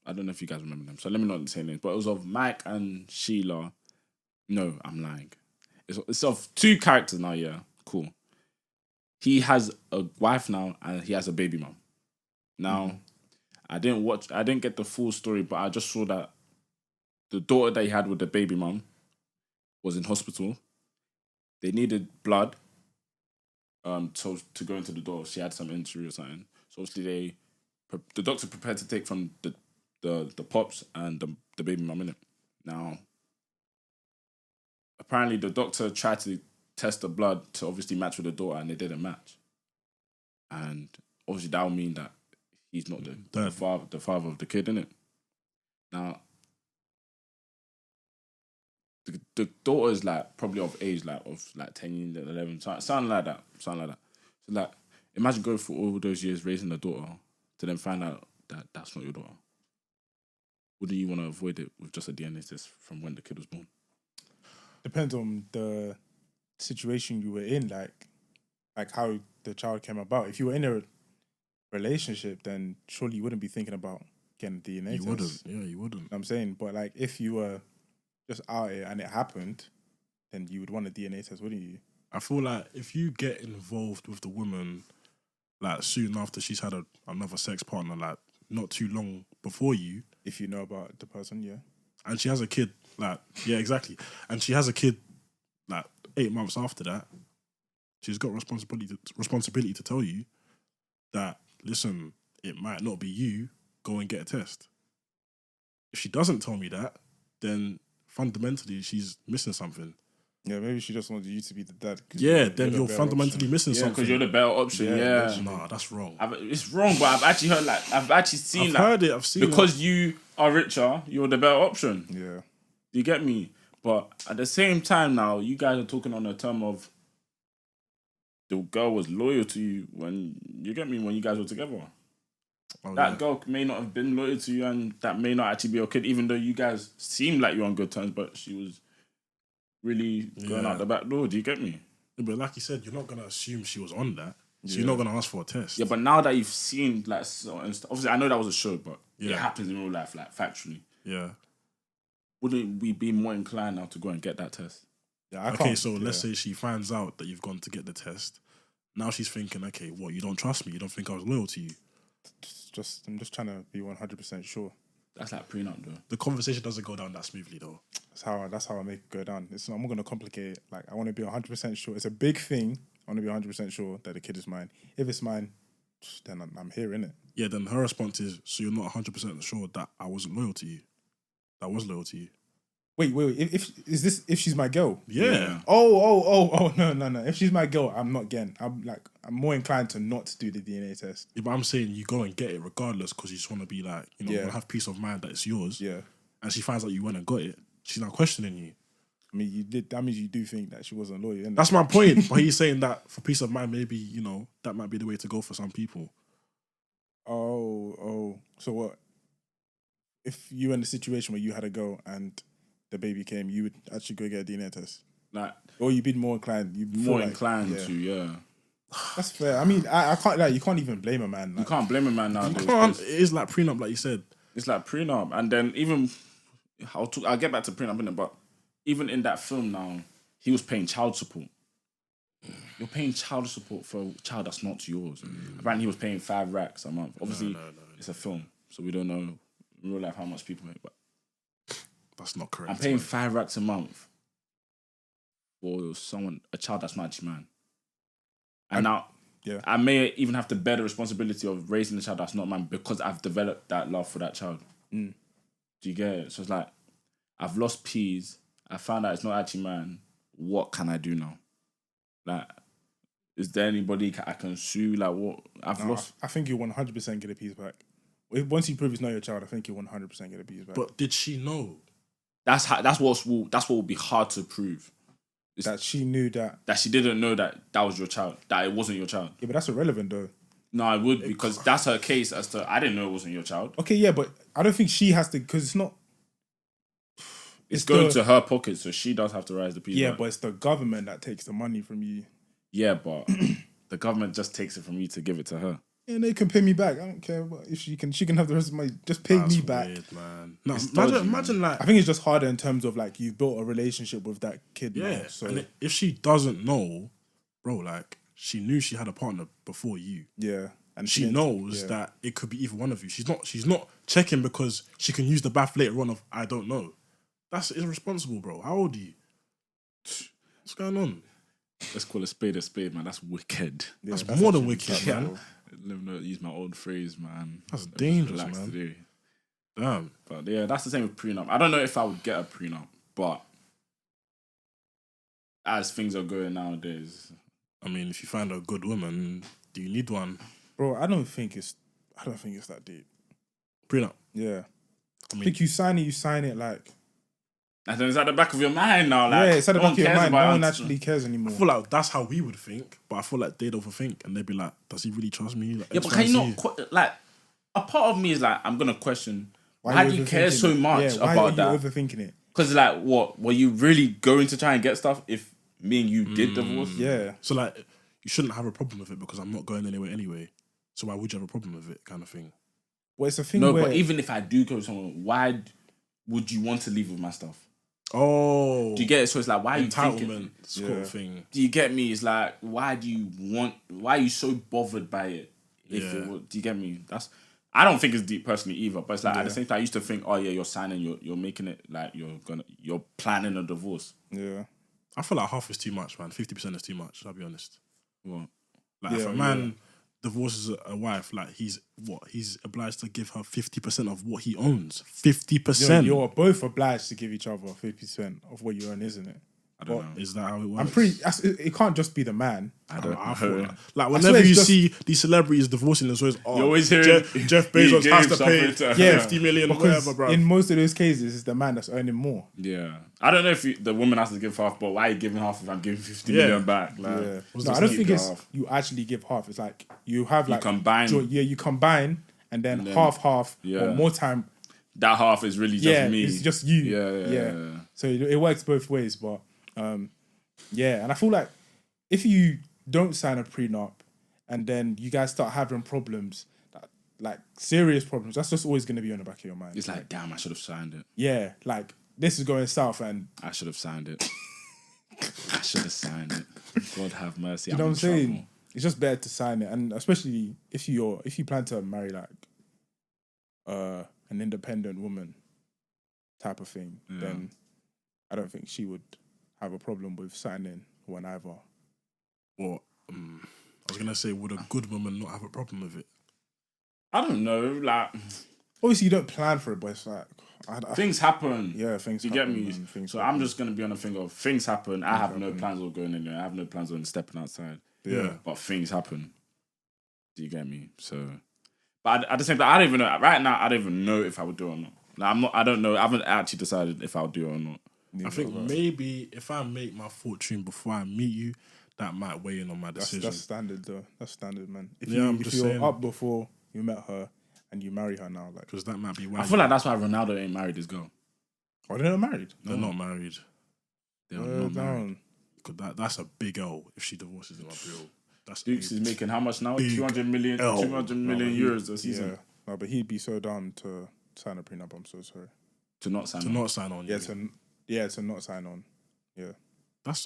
I don't know if you guys remember them, so let me not say names, but it was of Mike and Sheila. No, I'm lying. It's of two characters now, yeah. Cool. He has a wife now and he has a baby mom. Now, I didn't get the full story, but I just saw that the daughter that he had with the baby mom was in hospital. They needed blood to go into the door. She had some injury or something. So obviously the doctor prepared to take from the pops and the baby mom in it. Now, apparently the doctor tried to test the blood to obviously match with the daughter, and they didn't match. And obviously that would mean that he's not the father of the kid, innit? Now, the daughter's like probably of age, like of like 10, 11, something like that. So like, imagine going through all those years raising the daughter to then find out that that's not your daughter. Wouldn't you want to avoid it with just a DNA test from when the kid was born? Depends on the situation you were in, like how the child came about. If you were in a relationship, then surely you wouldn't be thinking about getting a DNA test. You wouldn't. Yeah, you wouldn't. You know what I'm saying, but like if you were just out here and it happened, then you would want a DNA test, wouldn't you? I feel like if you get involved with the woman, like soon after she's had another sex partner, like not too long before you, if you know about the person, yeah, and she has a kid, like yeah, exactly, and she has a kid, like 8 months after that, she's got responsibility to tell you that, listen, it might not be you. Go and get a test. If she doesn't tell me that, then fundamentally she's missing something. Yeah, maybe she just wanted you to be the dad. Yeah, then you're fundamentally missing something. Because you're the better option. Yeah. Nah, that's wrong. It's wrong, but I've actually heard I've heard it. I've seen it. Because you are richer, you're the better option. Yeah. Do you get me? But at the same time now, you guys are talking on a term of the girl was loyal to you when you guys were together. That girl may not have been loyal to you, and that may not actually be your kid, even though you guys seem like you're on good terms, but she was really going out the back door. Do you get me? Yeah, but like you said, you're not going to assume she was on that. So you're not going to ask for a test. Yeah, but now that you've seen, like, obviously I know that was a show, but it happens in real life, like, factually. Yeah. Wouldn't we be more inclined now to go and get that test? Yeah, let's say she finds out that you've gone to get the test. Now she's thinking, okay, what, you don't trust me? You don't think I was loyal to you? I'm just trying to be 100% sure. That's like prenup, though. The conversation doesn't go down that smoothly, though. That's how I make it go down. I'm not going to complicate it. Like, I want to be 100% sure. It's a big thing. I want to be 100% sure that the kid is mine. If it's mine, then I'm here, innit? Yeah, then her response is, so you're not 100% sure that I wasn't loyal to you? That was loyal to you? Wait. If she's my girl? Yeah. Oh, no. If she's my girl, I'm not getting. I'm more inclined to not do the DNA test. Yeah, but I'm saying you go and get it regardless because you just want to be like, you want to have peace of mind that it's yours. Yeah. And she finds out you went and got it. She's not questioning you. I mean, you did. That means you do think that she wasn't loyal. Innit? That's my point. But he's saying that for peace of mind, maybe that might be the way to go for some people. Oh. So what? If you were in a situation where you had a girl and the baby came, you would actually go get a DNA test, or you'd be more inclined. Yeah. That's fair. I mean, I can't. Like, you can't even blame a man. You can't blame a man now. You can't. It is like prenup, like you said. It's like prenup, and then even I'll get back to prenup in it, but even in that film now, he was paying child support. You're paying child support for a child that's not yours. Apparently, he was paying 5 racks a month. Obviously, it's a film, so we don't know in real life how much people make, but that's not correct. I'm paying 5 racks a month for a child that's not actually mine. And now, I may even have to bear the responsibility of raising the child that's not mine because I've developed that love for that child. Do you get it? So it's like, I've lost peas. I found out it's not actually mine. What can I do now? Like, is there anybody I can sue? Like, what? I've lost. I think you'll 100% get a piece back. Once you prove it's not your child, I think you'll 100% get a piece back. But did she know? That's what will be hard to prove. That she knew that she didn't know that was your child, that it wasn't your child. Yeah, but that's irrelevant though. No, I would, because that's her case as to I didn't know it wasn't your child. Okay, yeah, but I don't think she has to, because it's not. It's going to her pocket, so she does have to rise the piece. Yeah, but it's the government that takes the money from you. Yeah, but the government just takes it from you to give it to her. Yeah, they can pay me back. I don't care. But if she can have the rest of my. Just pay me back. Weird, man. No, imagine like. I think it's just harder in terms of like you've built a relationship with that kid. Yeah. Now, so and if she doesn't know, bro, like she knew she had a partner before you. Yeah. And she knows that it could be either one of you. She's not checking because she can use the bath later on of I don't know. That's irresponsible, bro. How old are you? What's going on? Let's call a spade, man. That's wicked. Yeah, that's more than wicked, man. Let me use my old phrase, man. That's dangerous, man. Today. Damn. But yeah, that's the same with prenup. I don't know if I would get a prenup, but as things are going nowadays. I mean, if you find a good woman, do you need one? Bro, I don't think it's that deep. Prenup. Yeah. I mean, I think you sign it like. And then it's at the back of your mind now. Like, Yeah, it's at the no back of your cares mind. about No one it. actually cares anymore. I feel like that's how we would think, but I feel like they'd overthink and they'd be like, "Does he really trust me?" Like, Yeah, but can you not like? A part of me is like, I'm gonna question why do you care so much why about that? Why are you overthinking it? Because like, what were you really going to try and get stuff if me and you did divorce? Yeah. So like, you shouldn't have a problem with it because I'm not going anywhere anyway. So why would you have a problem with it, kind of thing? Well, it's a thing. No, where, but even if I do go with someone, why would you want to leave with my stuff? Oh, Do you get it? So it's like, why are you thinking? entitlement sort of thing. Do you get me? It's like, why are you so bothered by it? If Yeah. do you get me? I don't think it's deep personally either, but it's like at the same time I used to think, oh yeah, you're signing, you're making it like you're planning a divorce. Yeah. I feel like half is too much, man. 50% is too much. I'll be honest. What? Like if a man divorces a wife, like he's obliged to give her 50% of what he owns. 50%. You're both obliged to give each other 50% of what you earn, isn't it? I don't know. Is that how it works? I'm pretty. It can't just be the man. I don't I know. feel like whenever you see these celebrities divorcing, it's always You always hear Jeff Bezos has to pay Yeah, 50 million or because whatever, bro. in most of those cases, it's the man that's earning more. Yeah, I don't know if the woman has to give half, but why are you giving half if I'm giving 50 Yeah. million back? Like, Yeah. Was No, this I don't keep think it it's half? you actually give half. It's like you have like combine. you combine and then half. Yeah. Or more time. that half is really just Yeah, me. it's just you. Yeah. So it works both ways, but yeah, and I feel like if you don't sign a prenup and then you guys start having problems, like serious problems, that's just always going to be on the back of your mind. It's like, damn, I should have signed it. Yeah, like this is going south, and I should have signed it. I should have signed it. God have mercy. you know I'm what I'm in saying? trouble. It's just better to sign it, and especially if you plan to marry like an independent woman type of thing, then I don't think she would have a problem with signing one either. Or I was gonna say, would a good woman not have a problem with it? I don't know. Like, Obviously, you don't plan for it, but it's like things happen. Yeah, things. You happen, get me? man. Things So happen. I'm just going to be on the thing of things happen. I have no plans on going in there. I have no plans on stepping outside. Yeah. But things happen. Do you get me? So, but at the same time, I don't even know. Right now, I don't even know if I would do it or not. Like, I don't know. I haven't actually decided if I'll do it or not. I think maybe if I make my fortune before I meet you, that might weigh in on my decision. That's standard, though. That's standard, man. If I'm if just you're saying. up before you met her and you marry her now, like, Because that might be why. I feel like that's why Ronaldo ain't married his girl. oh, they're not married. they're not married. They're not married. Down. Because that's a big L if she divorces him, I'll be That's Dukes is making how much now? big 200 million L. euros a season. Yeah, no, but he'd be so down to sign a prenup. I'm so sorry. To not sign to on. not sign on. Yeah, to not sign on. Yeah,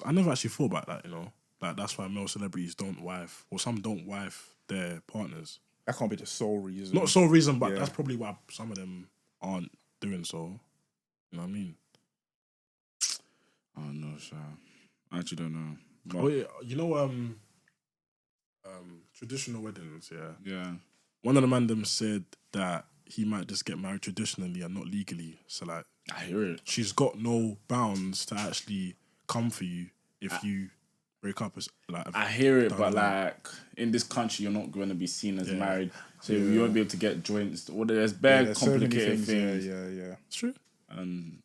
I never actually thought about that. You know, like that's why male celebrities don't wife, or some don't wife their partners. that can't be the sole reason. Not sole reason, but Yeah. that's probably why some of them aren't doing so. You know what I mean? Oh no, sure. I actually don't know. But, Oh yeah, you know, traditional weddings. Yeah, yeah. one of the man them said that he might just get married traditionally and not legally. So like, I hear it. she's got no bounds to actually come for you if you break up. As like, I hear it, down but the line. like in this country, you're not going to be seen as Yeah. married, so you won't be able to get joints. Or there's bare there's so many complicated things. Yeah. it's true. And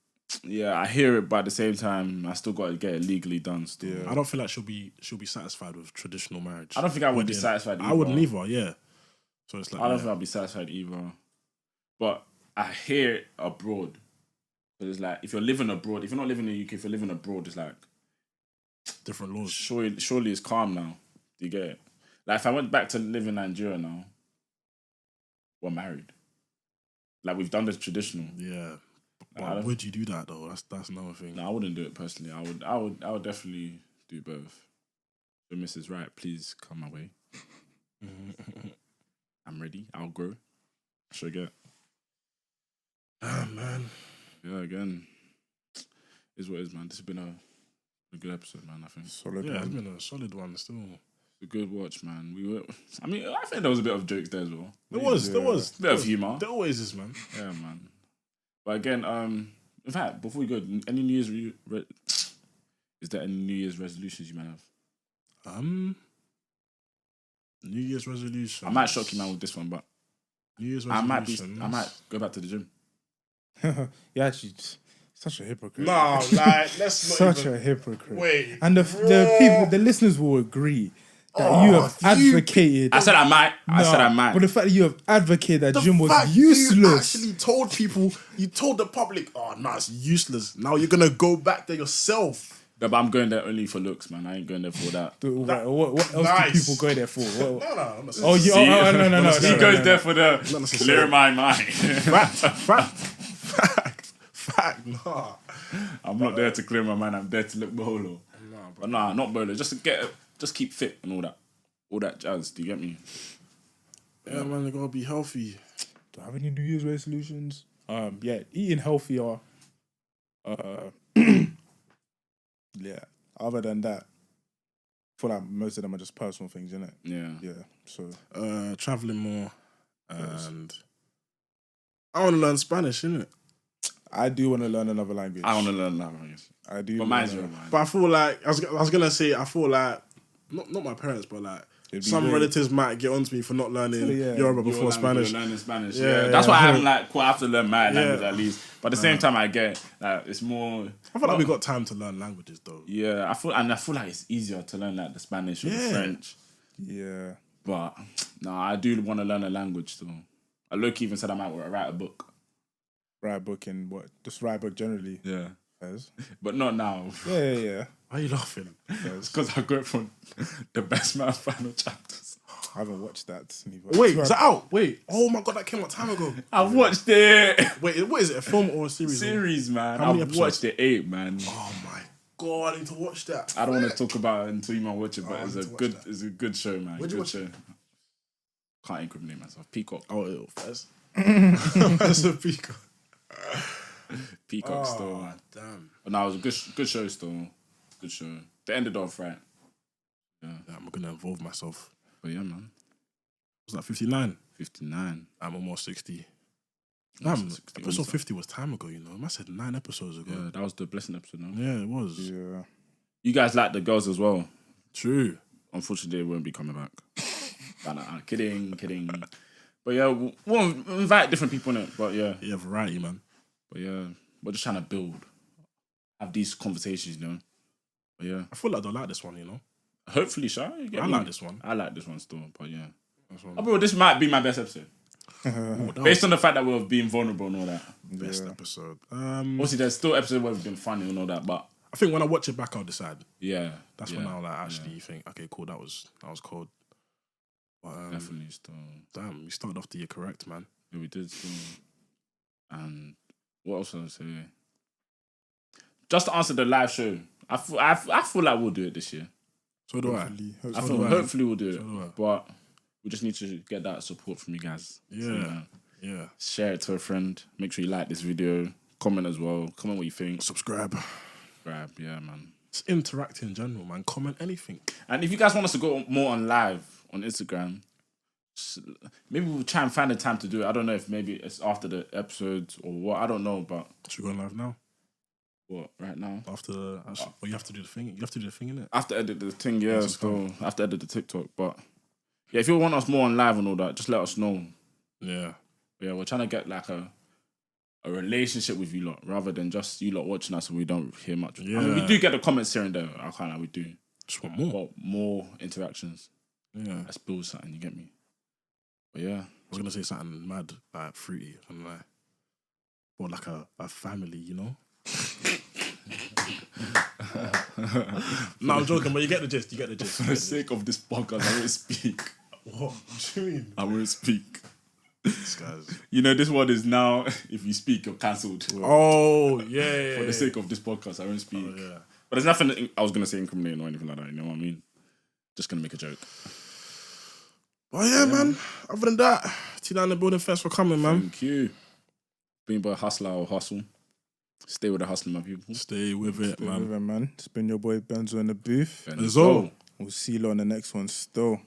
yeah, I hear it, but at the same time, I still got to get it legally done. Still. Yeah. I don't feel like she'll be satisfied with traditional marriage. I don't think I would be Wedding. satisfied. I wouldn't either. either. Yeah. So it's like I don't think I'll be satisfied either. But I hear it abroad. But it's like if you're living abroad, if you're not living in the UK, if you're living abroad, it's like different laws. surely it's calm now. Do you get it? Like if I went back to live in Nigeria now, we're married. Like we've done this traditional. Yeah. I But don't- would you do that though? That's another thing. No, I wouldn't do it personally. I would definitely do both. So Mrs. Right, please come my way. I'm ready. I'll grow. Should get. Ah man. Yeah, again. Is what it is, man. This has been a good episode, man, I think. Solid. Yeah, it's one. been a solid one still. A good watch, man. I think there was a bit of jokes there as well. There was. Bit of humour. There always is, man. Yeah, man. But again, in fact, before we go, any New Year's Is there any New Year's resolutions you might have? New Year's resolution. I might shock you, man, with this one, but New Year's I resolution. might go back to the gym. You're actually such a hypocrite. No, like let's not Such a hypocrite. Wait, and the listeners will agree that you have advocated. I said I might. I said I might. But the fact that you have advocated that gym was fact useless. You actually told people, you told the public, oh no, it's useless. Now you're gonna go back there yourself. No, but I'm going there only for looks, man. I ain't going there for that. What else do people go there for? No. No. He goes there for the clear my mind. Fact. Nah. I'm not there to clear my mind. I'm there to look bolo. But nah, not bolo. Just keep fit and all that jazz. Do you get me? Yeah, man, you gotta be healthy. Do I have any New Year's resolutions? Yeah, eating healthier. Yeah. Other than that, I feel like most of them are just personal things, innit? Yeah. Yeah. So traveling more, and I want to learn Spanish, innit? I do want to learn another language. I want to learn another language. I do. But mine's your mind. But I feel like I was gonna say I feel like not my parents, but like some relatives might get onto me for not learning Yoruba before Spanish. Learning Spanish. Yeah. That's why I'm like, cool, I have to learn my language at least. But at the same time, I get like it's more. I feel like we got time to learn languages though. Yeah, I feel like it's easier to learn like the Spanish or the French. Yeah. But no, I do want to learn a language still. I low-key even said I might write a book. Write a book and what? Just write a book generally. Yeah. Fez. But not now. Yeah. Why are you laughing? It's because I go from the best man final chapters. I haven't watched that neither. Wait, is that out? Wait. Oh my god, that came out time ago. I've watched it. Wait, what is it? A film or a series? Series, man. How many I've episodes? watched it 8, man. Oh my god, I need to watch that. I don't want to talk about it until you might watch it, but I need to watch that. it's a good show, man. Where'd you Good watch show. it? Can't incriminate myself. Peacock. Oh, it'll Fez. That's a peacock. Peacock still. Man. Damn. But no, it was a good show still. Good show. They ended off right. Yeah. I'm gonna involve myself. But yeah, man. Was that 59? 59. I'm almost 60. Damn, Episode 50 was time ago, you know. I said 9 episodes ago. Yeah, that was the blessing episode, no? Yeah, it was. Yeah. You guys like the girls as well. True. Unfortunately, they won't be coming back. Kidding. But yeah, we'll invite different people in it. But yeah. Yeah, variety, man. But yeah, we're just trying to have these conversations, you know. But yeah. I feel like they'll like this one, you know. Hopefully, Sha. Like this one. I like this one still, but yeah. Bro, this might be my best episode. Based on the fact that we've been vulnerable and all that. Best episode. Obviously, there's still episodes where we've been funny and all that, but I think when I watch it back, I'll decide. Yeah. That's when I'll like actually think, okay, cool, that was cold. But, definitely still. Damn, we started off the year correct, man. Yeah, we did still. And what else was I say? Just to answer the live show, I feel like we'll do it this year. So do Hopefully we'll do it. But we just need to get that support from you guys. Yeah. So, share it to a friend. Make sure you like this video. Comment as well. Comment what you think. Subscribe. Yeah, man. Just interact in general, man. Comment anything. And if you guys want us to go more on live on Instagram, maybe we'll try and find a time to do it. I don't know if maybe it's after the episode or what. I don't know, but should we go live now? What, right now? After you have to do the thing. You have to do the thing, innit? After edit the thing, yeah. So I have to edit the TikTok, but yeah, if you want us more on live and all that, just let us know. Yeah. Yeah, we're trying to get like a relationship with you lot rather than just you lot watching us and we don't hear much. Yeah. I mean, we do get the comments here and there. I can't lie, we do. Just want more. But more interactions. Yeah. Let's build something, you get me? But yeah. I was going to say something mad, like fruity, something like, or like a family, you know? No, I'm joking, but you get the gist. For the sake of this podcast, I won't speak. What do you mean? I won't speak. This guy's... You know, this word is now, if you speak, you're cancelled. Oh, yeah. For the sake of this podcast, I won't speak. Oh, yeah. But there's nothing I was going to say incriminating or anything like that, you know what I mean? Just going to make a joke. Oh, yeah, man. Other than that, T9 in the building, thanks for coming, man. Thank you. Being by Hustler or Hustle. Stay with the hustling, my people. Stay with it, man. It's been your boy Benzo in the booth. Benzo. We'll see you on the next one still.